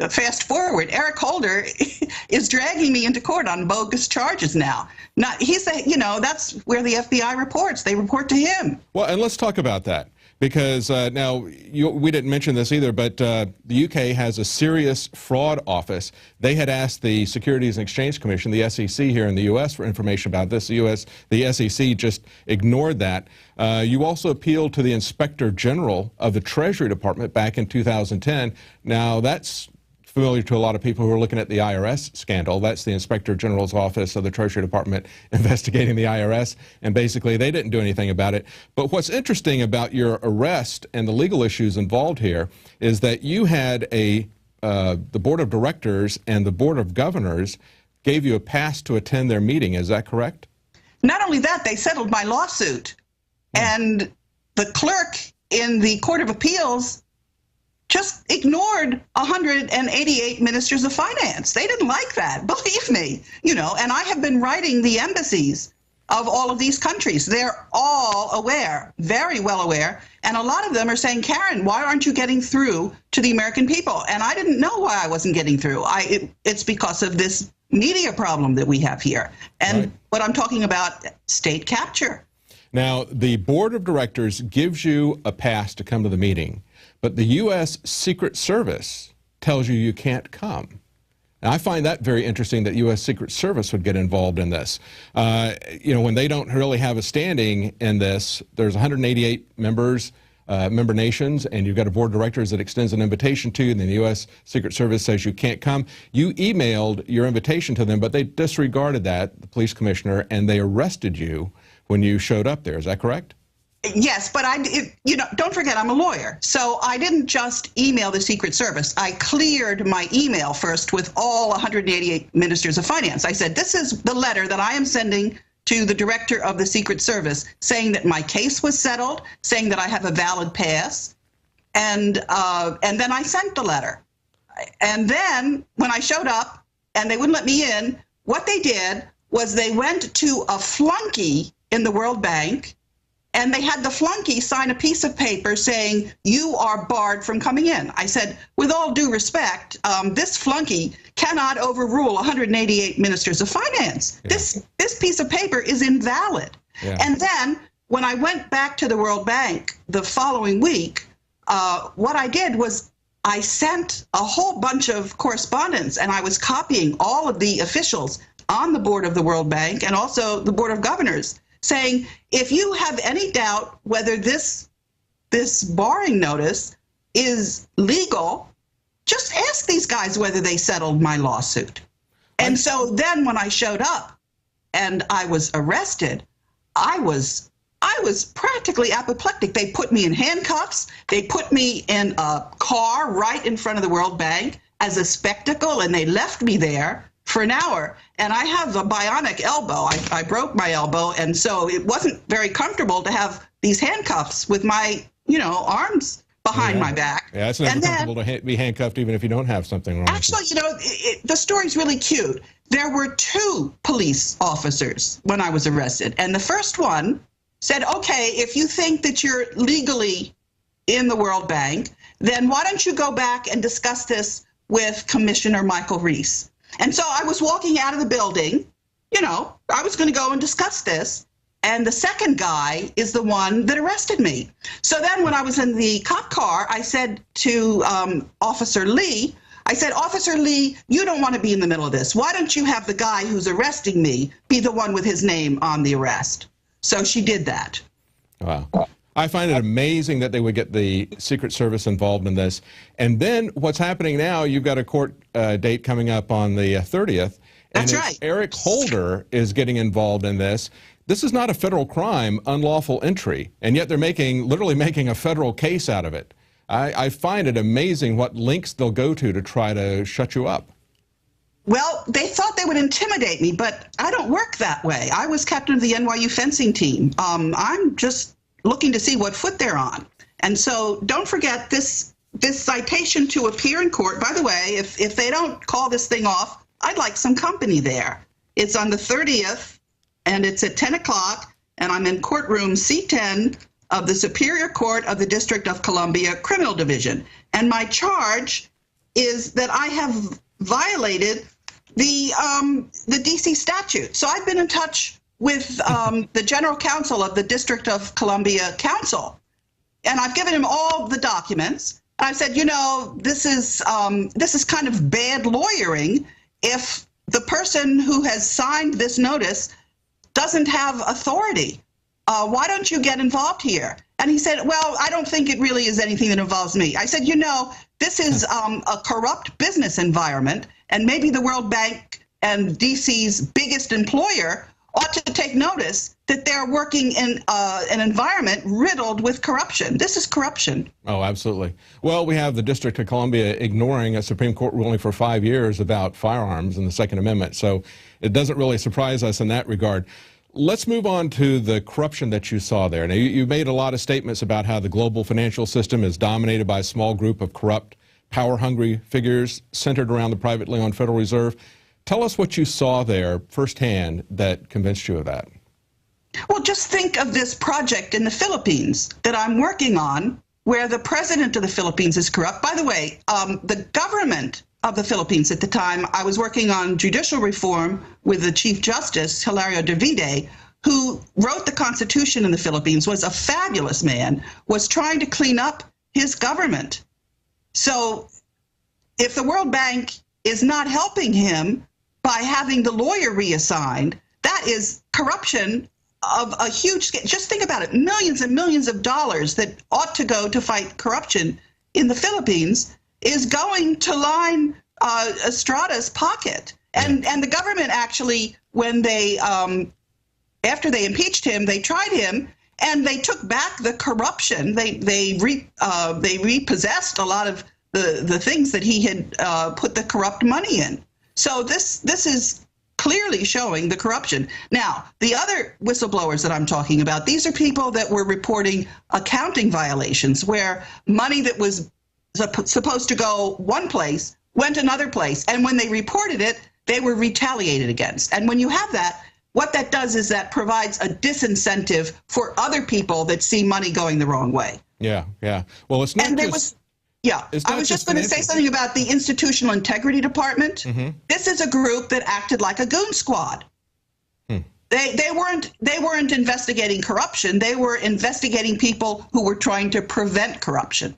S13: fast forward, Eric Holder is dragging me into court on bogus charges now. You know, that's where the FBI reports. They report to him.
S1: Well, and let's talk about that. Because now, we didn't mention this either, but the UK has a serious fraud office. They had asked the Securities and Exchange Commission, the SEC here in the U.S., for information about this. The SEC just ignored that. You also appealed to the Inspector General of the Treasury Department back in 2010. Now, that's familiar to a lot of people who are looking at the IRS scandal. That's the Inspector General's office of the Treasury Department investigating the IRS, and basically they didn't do anything about it. But what's interesting about your arrest and the legal issues involved here is that you had the Board of Directors and the Board of Governors gave you a pass to attend their meeting. Is that correct?
S13: Not only that, they settled my lawsuit. And the clerk in the Court of Appeals just ignored 188 ministers of finance. They didn't like that, believe me, you know, and I have been writing the embassies of all of these countries. They're all aware, very well aware, and a lot of them are saying, Karen, why aren't you getting through to the American people? And I didn't know why I wasn't getting through. It's because of this media problem that we have here. And what I'm talking about, state capture. Now, the Board of Directors gives you a pass to come to the meeting, but the U.S. Secret Service tells you can't come. And I find that very interesting that U.S. Secret Service would get involved in this. You know, when they don't really have a standing in this, there's 188 member nations, and you've got a board of directors that extends an invitation to you, and then the U.S. Secret Service says you can't come. You emailed your invitation to them, but they disregarded that, the police commissioner, and they arrested you when you showed up there. Is that correct? Yes, but you know, don't forget, I'm a lawyer. So I didn't just email the Secret Service. I cleared my email first with all 188 ministers of finance. I said, this is the letter that I am sending to the director of the Secret Service saying that my case was settled, saying that I have a valid pass. And then I sent the letter. And then when I showed up and they wouldn't let me in, what they did was they went to a flunky in the World Bank, and they had the flunky sign a piece of paper saying, you are barred from coming in. I said, with all due respect, this flunky cannot overrule 188 ministers of finance. Yeah. This piece of paper is invalid. Yeah. And then when I went back to the World Bank the following week, what I did was I sent a whole bunch of correspondence, and I was copying all of the officials on the board of the World Bank and also the Board of Governors, saying, if you have any doubt whether this barring notice is legal, just ask these guys whether they settled my lawsuit. And so then when I showed up and I was arrested, I was practically apoplectic. They put me in handcuffs. They put me in a car right in front of the World Bank as a spectacle, and they left me there for an hour. And I have a bionic elbow. I broke my elbow, and so it wasn't very comfortable to have these handcuffs with my, arms behind my back.
S1: Yeah, it's never comfortable to be handcuffed even if you don't have something wrong.
S13: Actually, the story's really cute. There were 2 police officers when I was arrested, and the first one said, okay, if you think that you're legally in the World Bank, then why don't you go back and discuss this with Commissioner Michael Reese? And so I was walking out of the building, I was going to go and discuss this. And the second guy is the one that arrested me. So then when I was in the cop car, I said to Officer Lee, Officer Lee, you don't want to be in the middle of this. Why don't you have the guy who's arresting me be the one with his name on the arrest? So she did that.
S1: Wow. I find it amazing that they would get the Secret Service involved in this. And then what's happening now, you've got a court date coming up on the 30th. And
S13: That's right.
S1: Eric Holder is getting involved in this. This is not a federal crime, unlawful entry, and yet they're literally making a federal case out of it. I find it amazing what lengths they'll go to try to shut you up.
S13: Well, they thought they would intimidate me, but I don't work that way. I was captain of the NYU fencing team. I'm just looking to see what foot they're on. And so don't forget this citation to appear in court. By the way, if they don't call this thing off, I'd like some company there. It's on the 30th, and it's at 10 o'clock, and I'm in courtroom C10 of the Superior Court of the District of Columbia Criminal Division. And my charge is that I have violated the DC statute. So I've been in touch with the general counsel of the District of Columbia Council, and I've given him all the documents. And I said, this is kind of bad lawyering if the person who has signed this notice doesn't have authority. Why don't you get involved here? And he said, well, I don't think it really is anything that involves me. I said, this is a corrupt business environment, and maybe the World Bank and DC's biggest employer ought to take notice that they're working in an environment riddled with corruption. This is corruption.
S1: Oh, absolutely. Well, we have the District of Columbia ignoring a Supreme Court ruling for 5 years about firearms and the Second Amendment, so it doesn't really surprise us in that regard. Let's move on to the corruption that you saw there. Now, you made a lot of statements about how the global financial system is dominated by a small group of corrupt, power-hungry figures centered around the privately owned Federal Reserve. Tell us what you saw there firsthand that convinced you of that.
S13: Well, just think of this project in the Philippines that I'm working on where the president of the Philippines is corrupt. By the way, the government of the Philippines at the time, I was working on judicial reform with the Chief Justice, Hilario Davide, who wrote the Constitution in the Philippines, was a fabulous man, was trying to clean up his government. So if the World Bank is not helping him by having the lawyer reassigned, that is corruption of a huge scale. Just think about it, millions and millions of dollars that ought to go to fight corruption in the Philippines is going to line Estrada's pocket. And the government actually, when they, after they impeached him, they tried him and they took back the corruption. They repossessed a lot of the things that he had put the corrupt money in. So this is clearly showing the corruption. Now, the other whistleblowers that I'm talking about, these are people that were reporting accounting violations where money that was supposed to go one place went another place. And when they reported it, they were retaliated against. And when you have that, what that does is that provides a disincentive for other people that see money going the wrong way.
S1: Yeah, yeah. Well, it's not
S13: I was just going to say something about the Institutional Integrity Department. Mm-hmm. This is a group that acted like a goon squad. They weren't investigating corruption. They were investigating people who were trying to prevent corruption.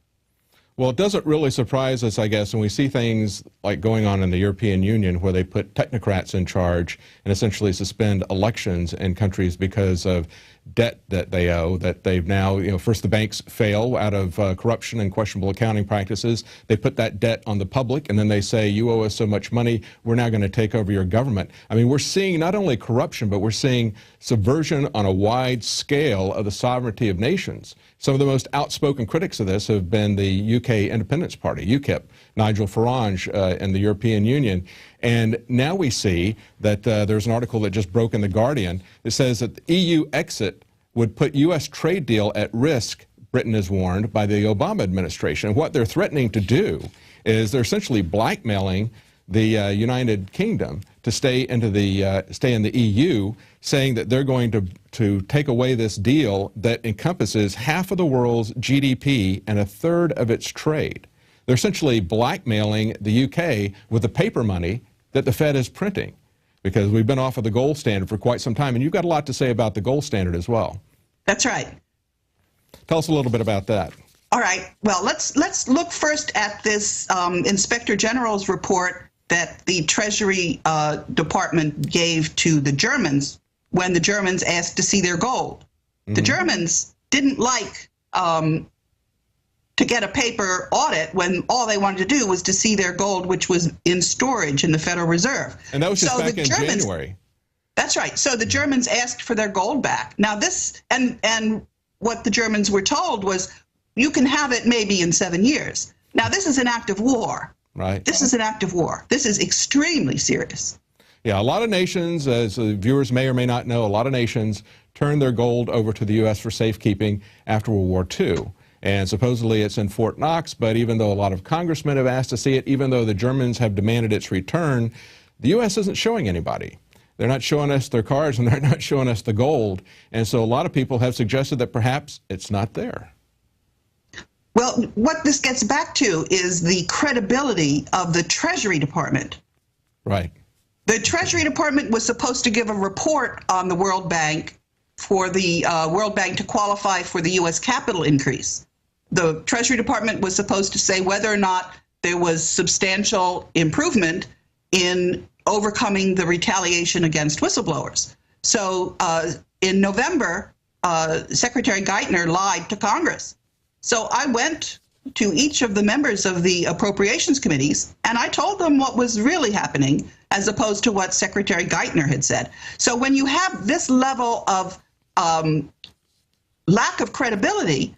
S1: Well, it doesn't really surprise us, I guess, when we see things like going on in the European Union where they put technocrats in charge and essentially suspend elections in countries because of debt that they owe, that they've now, first the banks fail out of corruption and questionable accounting practices. They put that debt on the public, and then they say, you owe us so much money, we're now going to take over your government. I mean, we're seeing not only corruption, but we're seeing subversion on a wide scale of the sovereignty of nations. Some of the most outspoken critics of this have been the UK Independence Party, UKIP, Nigel Farage in the European Union. And now we see that there's an article that just broke in The Guardian that says that the EU exit would put U.S. trade deal at risk, Britain is warned, by the Obama administration. What they're threatening to do is they're essentially blackmailing the United Kingdom to stay in the EU, saying that they're going to take away this deal that encompasses half of the world's GDP and a third of its trade. They're essentially blackmailing the UK with the paper money that the Fed is printing, because we've been off of the gold standard for quite some time, and you've got a lot to say about the gold standard as well.
S13: That's right.
S1: Tell us a little bit about that.
S13: All right. Well, let's look first at this Inspector General's report that the Treasury Department gave to the Germans when the Germans asked to see their gold. Mm-hmm. The Germans didn't like to get a paper audit when all they wanted to do was to see their gold, which was in storage in the Federal Reserve.
S1: And that was just back in January.
S13: That's right. So the Germans asked for their gold back. Now this, and what the Germans were told was, you can have it maybe in 7 years. Now this is an act of war.
S1: Right.
S13: This is an act of war. This is extremely serious.
S1: Yeah, a lot of nations, as the viewers may or may not know, a lot of nations turned their gold over to the U.S. for safekeeping after World War II. And supposedly it's in Fort Knox, but even though a lot of congressmen have asked to see it, even though the Germans have demanded its return, the U.S. isn't showing anybody. They're not showing us their cards, and they're not showing us the gold. And so a lot of people have suggested that perhaps it's not there.
S13: Well, what this gets back to is the credibility of the Treasury Department.
S1: Right.
S13: The Treasury Department was supposed to give a report on the World Bank for the World Bank to qualify for the U.S. capital increase. The Treasury Department was supposed to say whether or not there was substantial improvement in overcoming the retaliation against whistleblowers. So in November, Secretary Geithner lied to Congress. So I went to each of the members of the appropriations committees, and I told them what was really happening as opposed to what Secretary Geithner had said. So when you have this level of lack of credibility,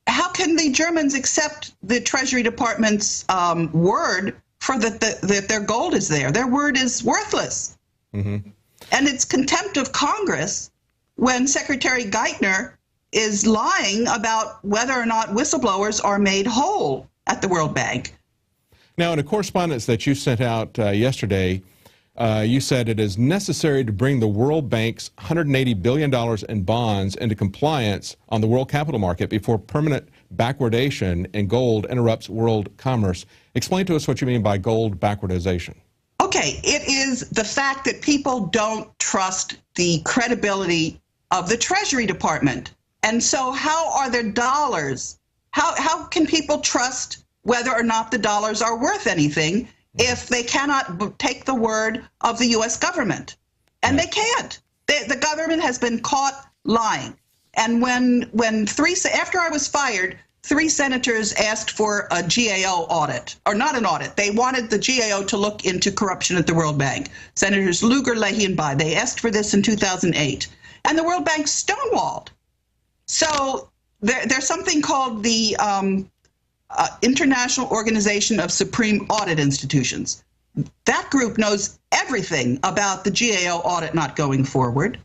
S13: how can the Germans accept the Treasury Department's word for that their gold is there? Their word is worthless. Mm-hmm. And it's contempt of Congress when Secretary Geithner is lying about whether or not whistleblowers are made whole at the World Bank.
S1: Now, in a correspondence that you sent out yesterday, you said it is necessary to bring the World Bank's $180 billion in bonds into compliance on the world capital market before permanent backwardation in gold interrupts world commerce. Explain to us what you mean by gold backwardization.
S13: Okay, it is the fact that people don't trust the credibility of the Treasury Department. And so how are their dollars? How can people trust whether or not the dollars are worth anything if they cannot take the word of the U.S. government? And they can't. The government has been caught lying. And after I was fired, 3 senators asked for a GAO audit, or not an audit. They wanted the GAO to look into corruption at the World Bank. Senators Lugar, Leahy, and Bayh. They asked for this in 2008. And the World Bank stonewalled. So there's something called the International Organization of Supreme Audit Institutions. That group knows everything about the GAO audit not going forward.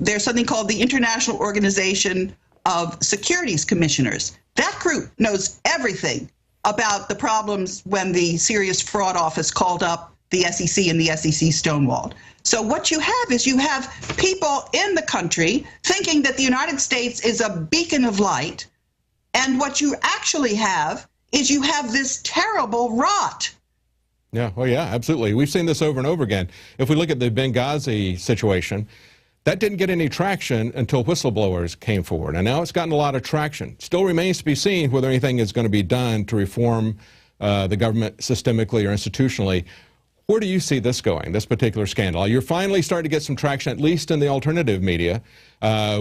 S13: There's something called the International Organization of Securities Commissioners. That group knows everything about the problems when the Serious Fraud Office called up the SEC and the SEC stonewalled. So what you have is you have people in the country thinking that the United States is a beacon of light, and what you actually have is you have this terrible rot.
S1: Yeah, well, yeah, absolutely. We've seen this over and over again. If we look at the Benghazi situation, That didn't get any traction until whistleblowers came forward, and now it's gotten a lot of traction. Still remains to be seen whether anything is going to be done to reform the government systemically or institutionally. Where do you see this going, this particular scandal? You're finally starting to get some traction, at least in the alternative media.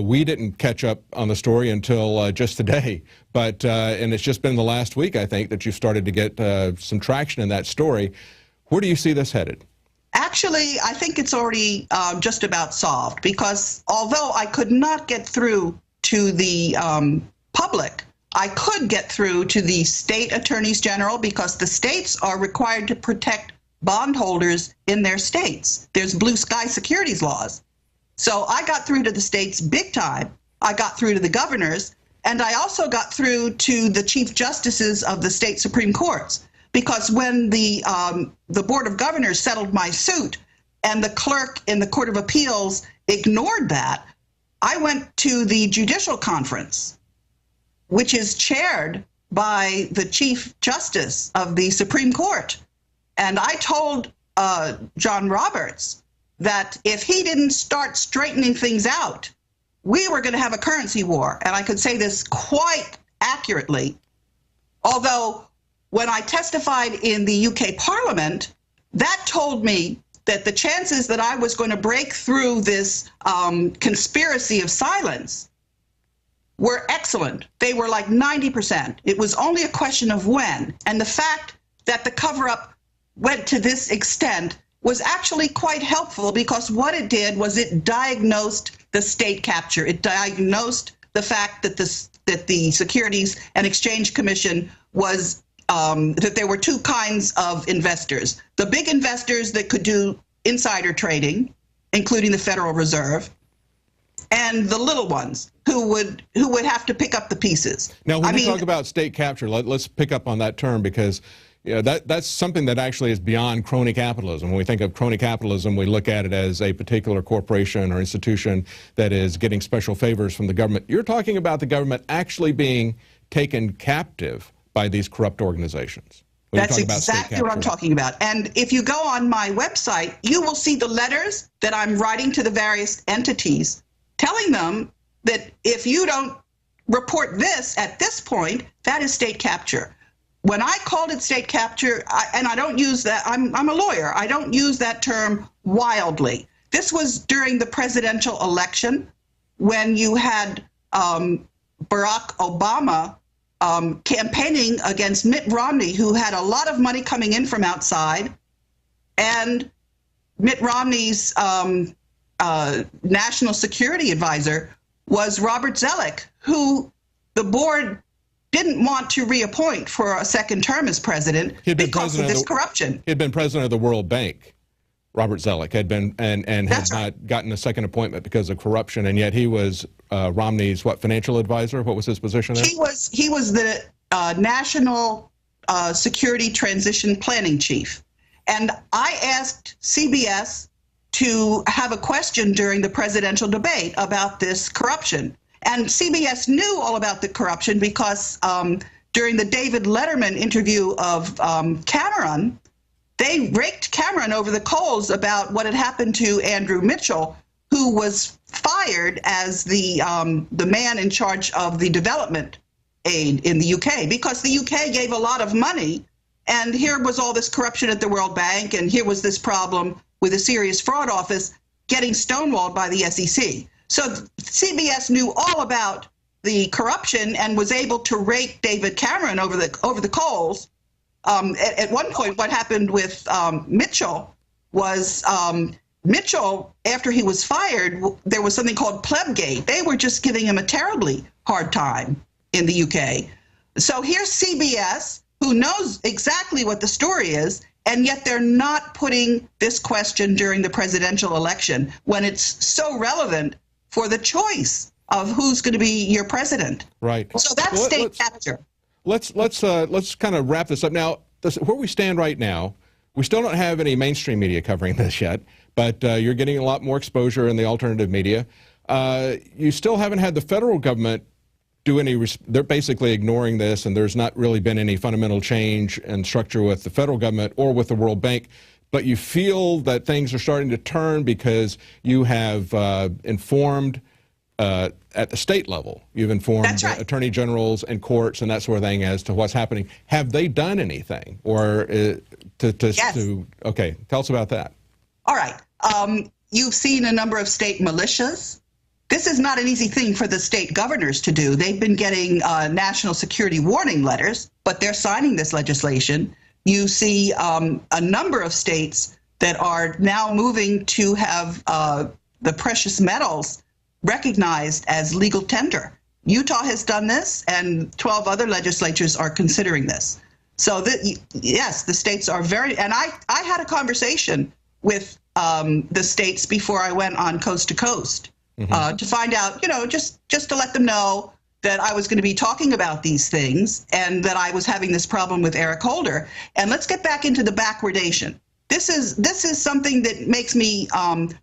S1: We didn't catch up on the story until just today, but and it's just been the last week, I think, that you've started to get some traction in that story. Where do you see this headed?
S13: Actually, I think it's already just about solved, because although I could not get through to the public, I could get through to the state attorneys general, because the states are required to protect bondholders in their states. There's blue sky securities laws. So I got through to the states big time. I got through to the governors, and I also got through to the chief justices of the state Supreme Courts. Because when the Board of Governors settled my suit and the clerk in the Court of Appeals ignored that, I went to the Judicial Conference, which is chaired by the Chief Justice of the Supreme Court. And I told John Roberts that if he didn't start straightening things out, we were going to have a currency war. And I could say this quite accurately, although when I testified in the UK Parliament, that told me that the chances that I was going to break through this conspiracy of silence were excellent. They were like 90%. It was only a question of when. And the fact that the cover-up went to this extent was actually quite helpful, because what it did was it diagnosed the state capture. It diagnosed the fact that the Securities and Exchange Commission was that there were two kinds of investors: the big investors that could do insider trading, including the Federal Reserve, and the little ones who would have to pick up the pieces.
S1: Now, when you talk about state capture, let's pick up on that term, because that's something that actually is beyond crony capitalism. When we think of crony capitalism, we look at it as a particular corporation or institution that is getting special favors from the government. You're talking about the government actually being taken captive by these corrupt organizations.
S13: That's exactly what I'm talking about. And if you go on my website, you will see the letters that I'm writing to the various entities, telling them that if you don't report this at this point, that is state capture. When I called it state capture, and I don't use that, I'm a lawyer, I don't use that term wildly. This was during the presidential election, when you had Barack Obama campaigning against Mitt Romney, who had a lot of money coming in from outside, and Mitt Romney's national security advisor was Robert Zoellick, who the board didn't want to reappoint for a second term as president because of this corruption.
S1: He had been president of the World Bank. Robert Zoellick had been and had not gotten a second appointment because of corruption, and yet he was Romney's financial advisor. What was his position there?
S13: He was the national security transition planning chief, and I asked CBS to have a question during the presidential debate about this corruption, and CBS knew all about the corruption because during the David Letterman interview of Cameron, they raked Cameron over the coals about what had happened to Andrew Mitchell, who was fired as the man in charge of the development aid in the UK, because the UK gave a lot of money, and here was all this corruption at the World Bank, and here was this problem with a serious fraud office getting stonewalled by the SEC. So CBS knew all about the corruption and was able to rake David Cameron over the coals. At one point, what happened with Mitchell was Mitchell, after he was fired, there was something called Plebgate. They were just giving him a terribly hard time in the UK. So here's CBS, who knows exactly what the story is, and yet they're not putting this question during the presidential election when it's so relevant for the choice of who's going to be your president.
S1: Right.
S13: So that's state capture.
S1: Let's kind of wrap this up. Now, where we stand right now, we still don't have any mainstream media covering this yet, but you're getting a lot more exposure in the alternative media. You still haven't had the federal government do any, they're basically ignoring this, and there's not really been any fundamental change in structure with the federal government or with the World Bank. but you feel that things are starting to turn because you have informed at the state level. You've informed attorney generals and courts and that sort of thing as to what's happening. Have they done anything? Or okay, tell us about that.
S13: All right. You've seen a number of state militias. This is not an easy thing for the state governors to do. They've been getting national security warning letters, but they're signing this legislation. You see a number of states that are now moving to have the precious metals recognized as legal tender. Utah has done this, and 12 other legislatures are considering this. So, yes, the states are very, and I had a conversation with the states before I went on Coast to Coast to find out, just to let them know that I was going to be talking about these things and that I was having this problem with Eric Holder. And let's get back into the backwardation. This is something that makes me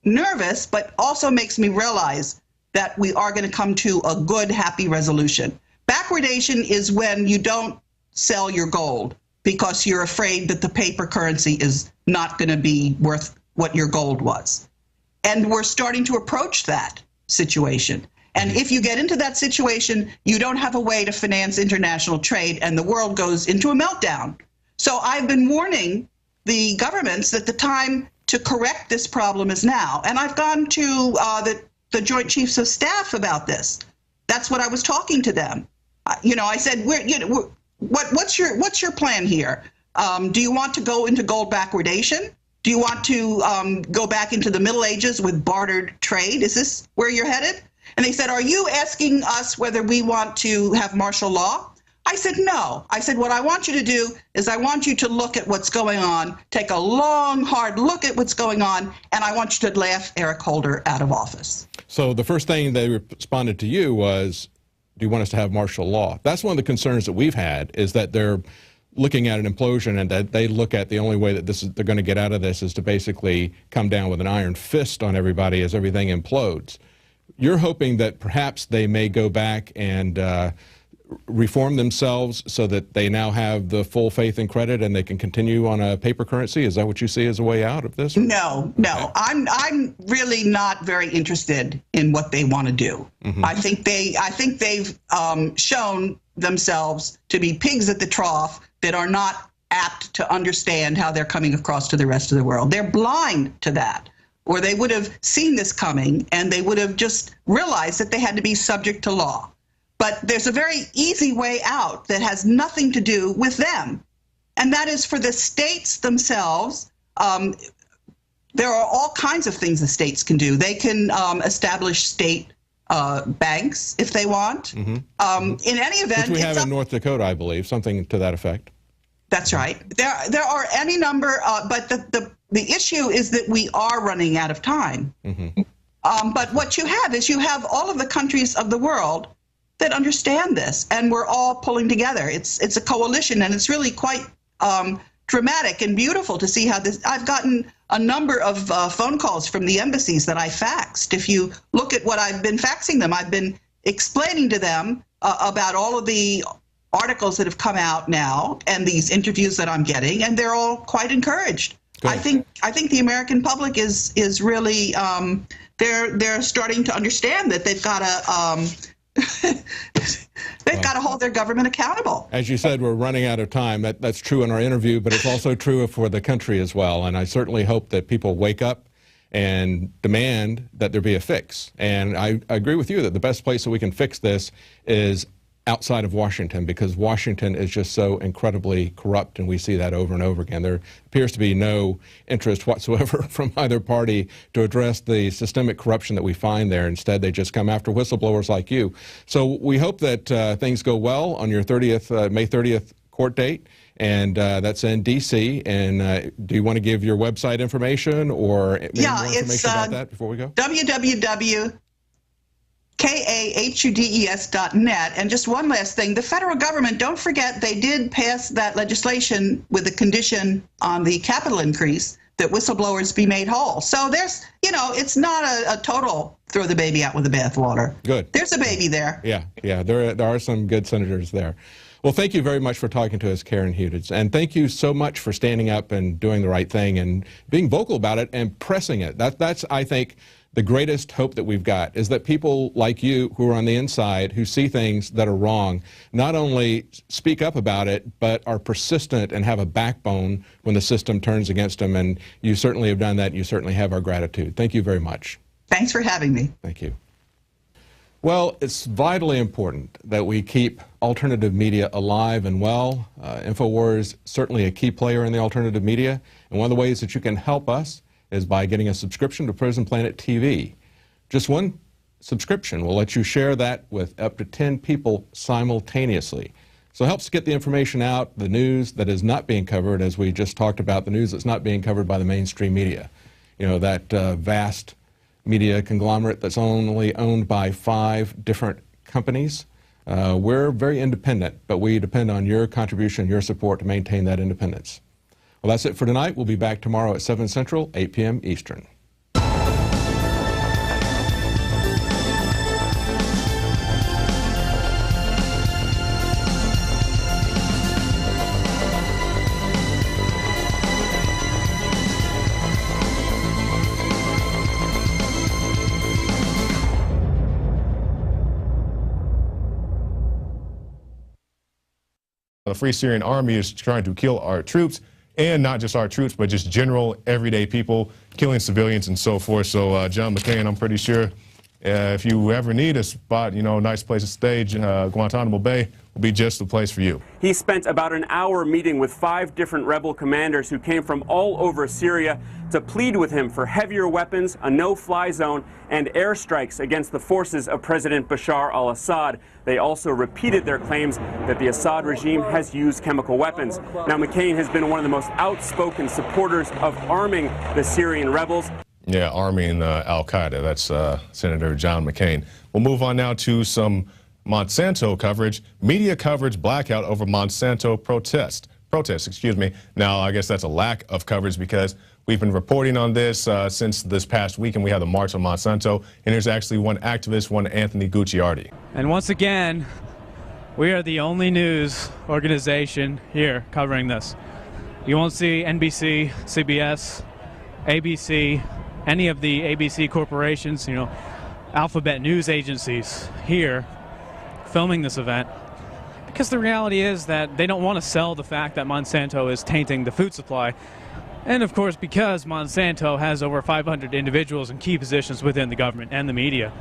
S13: nervous, but also makes me realize that we are going to come to a good, happy resolution. Backwardation is when you don't sell your gold because you're afraid that the paper currency is not going to be worth what your gold was. And we're starting to approach that situation. And if you get into that situation, you don't have a way to finance international trade, and the world goes into a meltdown. So I've been warning the governments that the time to correct this problem is now. And I've gone to the Joint Chiefs of Staff about this. That's what I was talking to them. I said, what's your plan here? Do you want to go into gold backwardation? Do you want to go back into the Middle Ages with bartered trade? Is this where you're headed? And they said, are you asking us whether we want to have martial law? I said, no. I said, what I want you to do is I want you to look at what's going on, take a long, hard look at what's going on, and I want you to laugh Eric Holder out of office.
S1: So the first thing they responded to you was, do you want us to have martial law? That's one of the concerns that we've had, is that they're looking at an implosion and that they look at the only way that they're going to get out of this is to basically come down with an iron fist on everybody as everything implodes. You're hoping that perhaps they may go back and reform themselves so that they now have the full faith and credit and they can continue on a paper currency? Is that what you see as a way out of this?
S13: No. I'm really not very interested in what they want to do. I think they've shown themselves to be pigs at the trough that are not apt to understand how they're coming across to the rest of the world. They're blind to that, or they would have seen this coming and they would have just realized that they had to be subject to law. But there's a very easy way out that has nothing to do with them, and that is for the states themselves. There are all kinds of things the states can do. They can establish state banks if they want. In any event,
S1: which we have in North Dakota, I believe, something to that effect.
S13: That's right. There are any number, but the issue is that we are running out of time. But what you have is you have all of the countries of the world that understand this, and we're all pulling together. It's a coalition, and it's really quite dramatic and beautiful to see how this. I've gotten a number of phone calls from the embassies that I faxed. If you look at what I've been faxing them, I've been explaining to them about all of the articles that have come out now and these interviews that I'm getting, and they're all quite encouraged. Good. I think the American public is really they're starting to understand that they've got to. They've got to hold their government accountable.
S1: As you said, we're running out of time. That's true in our interview, but it's also true for the country as well. And I certainly hope that people wake up and demand that there be a fix. And I agree with you that the best place that we can fix this is outside of Washington, because Washington is just so incredibly corrupt, and we see that over and over again. There appears to be no interest whatsoever from either party to address the systemic corruption that we find there. Instead, they just come after whistleblowers like you. So we hope that things go well on your May 30th court date, and that's in D.C. And do you want to give your website information or more information about that before we go?
S13: KAHUDES.net. And just one last thing, the federal government, don't forget, they did pass that legislation with a condition on the capital increase that whistleblowers be made whole. So there's, it's not a total throw the baby out with the bathwater.
S1: Good.
S13: There's a baby there.
S1: Yeah, there are some good senators there.
S14: Well, thank you very much for talking to us, Karen Hudes, and thank you so much for standing up and doing the right thing and being vocal about it and pressing it. That's, I think, the greatest hope that we've got, is that people like you who are on the inside, who see things that are wrong, not only speak up about it, but are persistent and have a backbone when the system turns against them. And you certainly have done that, and you certainly have our gratitude. Thank you very much.
S13: Thanks for having me.
S14: Thank you. Well, it's vitally important that we keep alternative media alive and well. Infowars certainly a key player in the alternative media, and one of the ways that you can help us is by getting a subscription to Prison Planet TV. Just one subscription will let you share that with up to 10 people simultaneously. So it helps get the information out, the news that is not being covered, as we just talked about, the news that's not being covered by the mainstream media. You know, that vast media conglomerate that's only owned by 5 different companies. We're very independent, but we depend on your contribution, your support to maintain that independence. Well, that's it for tonight. We'll be back tomorrow at 7 Central, 8 p.m. Eastern.
S1: The Free Syrian Army is trying to kill our troops, and not just our troops, but just general everyday people, killing civilians and so forth. So John McCain, I'm pretty sure if you ever need a spot, you know, nice place to stay, Guantanamo Bay will be just the place for you.
S4: He spent about an hour meeting with 5 different rebel commanders who came from all over Syria to plead with him for heavier weapons, a no-fly zone, and airstrikes against the forces of President Bashar al-Assad. They also repeated their claims that the Assad regime has used chemical weapons. Now, McCain has been one of the most outspoken supporters of arming the Syrian rebels.
S1: Yeah, arming al-Qaeda. That's Senator John McCain. We'll move on now to some Monsanto coverage. Media coverage blackout over Monsanto protests. Now, I guess that's a lack of coverage because we've been reporting on this since this past week, and we had the March on Monsanto, and there's actually one activist, one Anthony Gucciardi.
S3: And once again, we are the only news organization here covering this. You won't see NBC, CBS, ABC, any of the ABC corporations, you know, alphabet news agencies here filming this event. Because the reality is that they don't want to sell the fact that Monsanto is tainting the food supply. And of course, because Monsanto has over 500 individuals in key positions within the government and the media.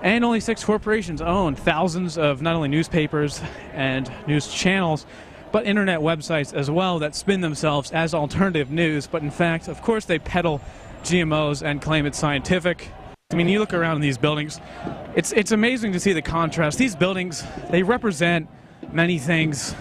S3: And only 6 corporations own thousands of not only newspapers and news channels, but internet websites as well that spin themselves as alternative news. But in fact, of course, they peddle GMOs and claim it's scientific. I mean, you look around in these buildings, it's amazing to see the contrast. These buildings, they represent many things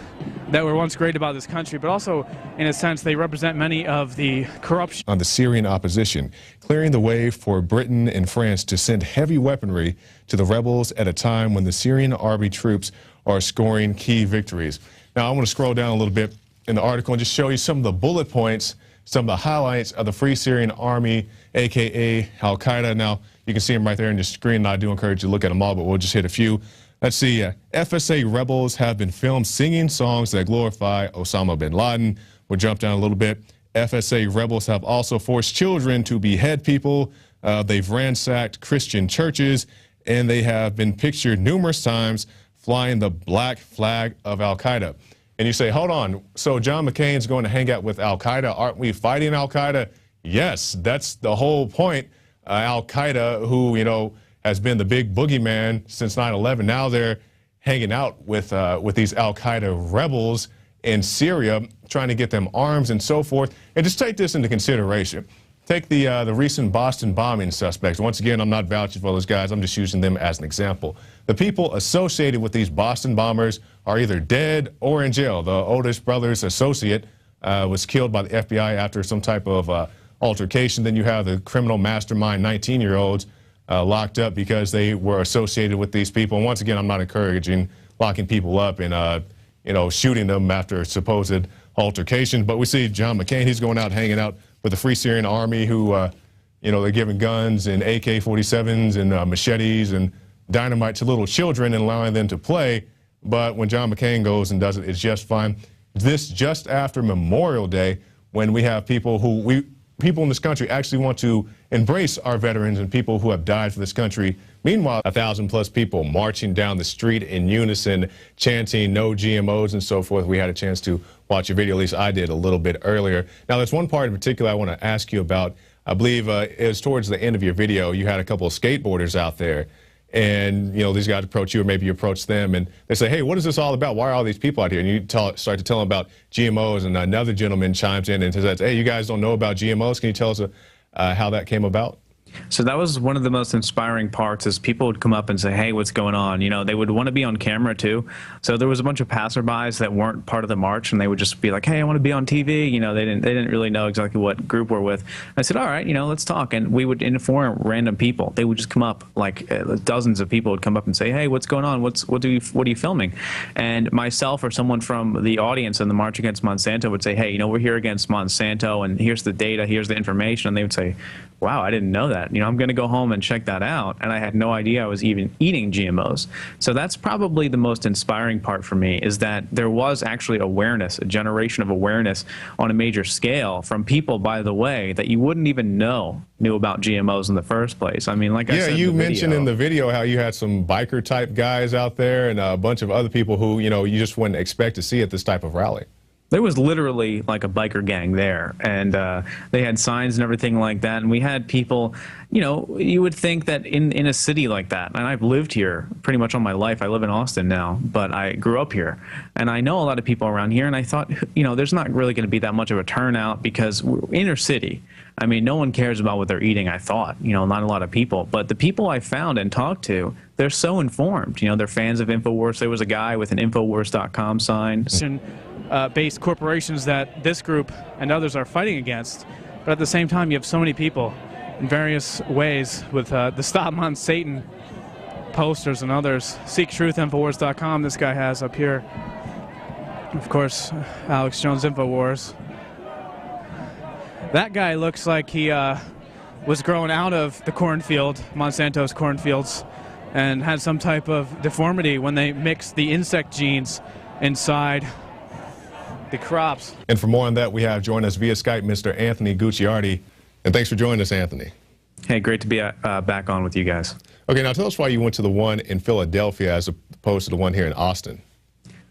S3: that were once great about this country, but also, in a sense, they represent many of the corruption.
S1: On the Syrian opposition, clearing the way for Britain and France to send heavy weaponry to the rebels at a time when the Syrian army troops are scoring key victories. Now, I want to scroll down a little bit in the article and just show you some of the bullet points, some of the highlights of the Free Syrian Army, a.k.a. al-Qaeda. Now, you can see them right there on your screen, and I do encourage you to look at them all, but we'll just hit a few. Let's see, FSA rebels have been filmed singing songs that glorify Osama bin Laden. We'll jump down a little bit. FSA rebels have also forced children to behead people. They've ransacked Christian churches, and they have been pictured numerous times flying the black flag of al-Qaeda. And you say, hold on, so John McCain's going to hang out with al-Qaeda. Aren't we fighting al-Qaeda? Yes, that's the whole point. Al-Qaeda, who, you know, has been the big boogeyman since 9/11. Now they're hanging out with these al-Qaeda rebels in Syria, trying to get them arms and so forth. And just take this into consideration. Take the recent Boston bombing suspects. Once again, I'm not vouching for those guys. I'm just using them as an example. The people associated with these Boston bombers are either dead or in jail. The oldest brother's associate was killed by the FBI after some type of altercation. Then you have the criminal mastermind 19-year-olds locked up because they were associated with these people. And once again, I'm not encouraging locking people up and you know, shooting them after supposed altercation. But we see John McCain, he's going out hanging out with the Free Syrian Army who, you know, they're giving guns and AK-47s and machetes and dynamite to little children and allowing them to play. but when John McCain goes and does it, it's just fine. This just after Memorial Day, when we have people in this country actually want to embrace our veterans and people who have died for this country. Meanwhile, 1,000+ people marching down the street in unison, chanting no GMOs and so forth. We had a chance to watch a video, at least I did a little bit earlier. Now, there's one part in particular I want to ask you about. I believe it was towards the end of your video. You had a couple of skateboarders out there, and these guys approach you, or maybe you approach them, and they say, hey, what is this all about? Why are all these people out here? And you start to tell them about GMOs, and another gentleman chimes in and says, hey, you guys don't know about GMOs? Can you tell us how that came about?
S5: So that was one of the most inspiring parts, is people would come up and say, hey, what's going on? They would want to be on camera too. So there was a bunch of passerbys that weren't part of the march, and they would just be like, hey, I want to be on TV. They didn't really know exactly what group we're with. I said, all right, let's talk. And we would inform random people. They would just come up, like dozens of people would come up and say, hey, what's going on? What are you filming? And myself or someone from the audience in the March Against Monsanto would say, hey, we're here against Monsanto, and here's the data, here's the information. And they would say, wow, I didn't know that. I'm going to go home and check that out. And I had no idea I was even eating GMOs. So that's probably the most inspiring part for me, is that there was actually awareness, a generation of awareness on a major scale from people, by the way, that you wouldn't even knew about GMOs in the first place. I mean, like I said,
S1: you mentioned in the video how you had some biker type guys out there and a bunch of other people who, you just wouldn't expect to see at this type of rally.
S5: There was literally like a biker gang there, and they had signs and everything like that. And we had people, you would think that in a city like that, and I've lived here pretty much all my life. I live in Austin now, but I grew up here, and I know a lot of people around here. And I thought, there's not really going to be that much of a turnout because we're inner city. I mean, no one cares about what they're eating, I thought, not a lot of people. But the people I found and talked to, they're so informed. They're fans of Infowars. There was a guy with an Infowars.com sign.
S3: Based corporations that this group and others are fighting against. But at the same time, you have so many people in various ways with the Stop Monsanto posters and others. Seek Truth, Infowars.com, this guy has up here. Of course, Alex Jones, Infowars. That guy looks like he was grown out of the cornfield, Monsanto's cornfields, and had some type of deformity when they mixed the insect genes inside the crops.
S1: And for more on that, we have joined us via Skype Mr. Anthony Gucciardi. And thanks for joining us, Anthony.
S5: Hey, great to be back on with you guys.
S1: Okay, now tell us why you went to the one in Philadelphia as opposed to the one here in Austin.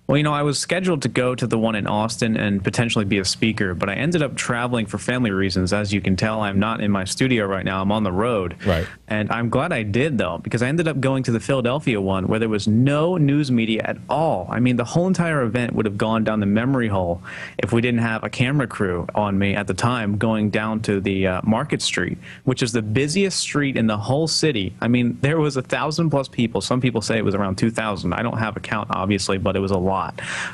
S5: Well, I was scheduled to go to the one in Austin and potentially be a speaker, but I ended up traveling for family reasons. As you can tell, I'm not in my studio right now. I'm on the road.
S1: Right.
S5: And I'm glad I did, though, because I ended up going to the Philadelphia one where there was no news media at all. I mean, the whole entire event would have gone down the memory hole if we didn't have a camera crew on me at the time going down to the Market Street, which is the busiest street in the whole city. I mean, there was 1,000+ people. Some people say it was around 2,000. I don't have a count, obviously, but it was a lot.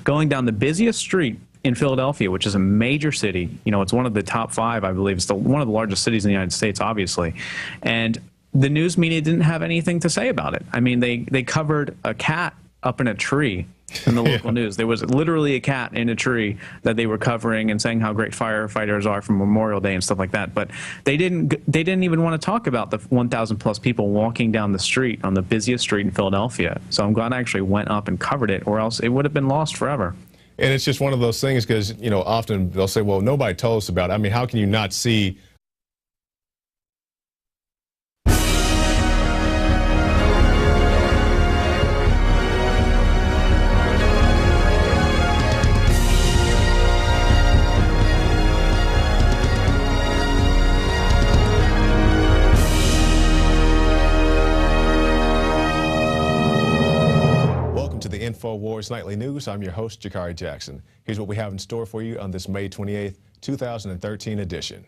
S5: Going down the busiest street in Philadelphia, which is a major city. It's one of the top 5, I believe. It's one of the largest cities in the United States, obviously. And the news media didn't have anything to say about it. I mean, they covered a cat up in a tree in the local news. There was literally a cat in a tree that they were covering and saying how great firefighters are from Memorial Day and stuff like that. But they didn't even want to talk about the 1,000+ people walking down the street on the busiest street in Philadelphia. So I'm glad I actually went up and covered it, or else it would have been lost forever.
S1: And it's just one of those things because, often they'll say, well, nobody told us about it. I mean, how can you not see Infowars Nightly News. I'm your host, Jakari Jackson. Here's what we have in store for you on this May 28th, 2013 edition.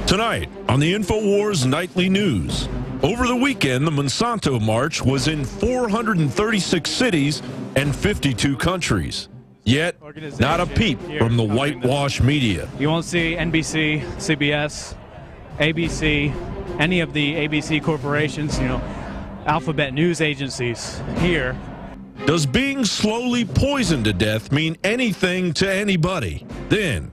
S2: Tonight on the Infowars Nightly News. Over the weekend, the Monsanto March was in 436 cities and 52 countries. Yet, not a peep from the whitewash media.
S3: You won't see NBC, CBS, ABC, any of the ABC corporations, alphabet news agencies here.
S2: Does being slowly poisoned to death mean anything to anybody? Then,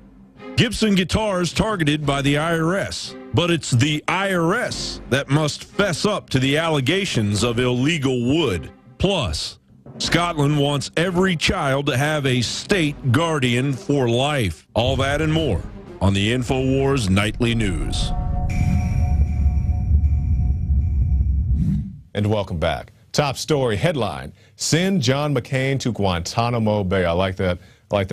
S2: Gibson guitars targeted by the IRS. But it's the IRS that must fess up to the allegations of illegal wood. Plus, Scotland wants every child to have a state guardian for life. All that and more on the Infowars Nightly News.
S1: And welcome back. Top story headline: Send John McCain to Guantanamo Bay. I like that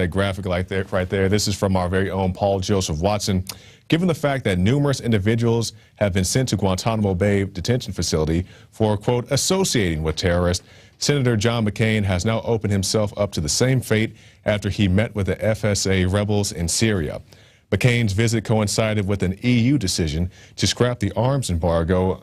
S1: graphic right there. This is from our very own Paul Joseph Watson. Given the fact that numerous individuals have been sent to Guantanamo Bay detention facility for, quote, associating with terrorists, Senator John McCain has now opened himself up to the same fate after he met with the FSA rebels in Syria. McCain's visit coincided with an EU decision to scrap the arms embargo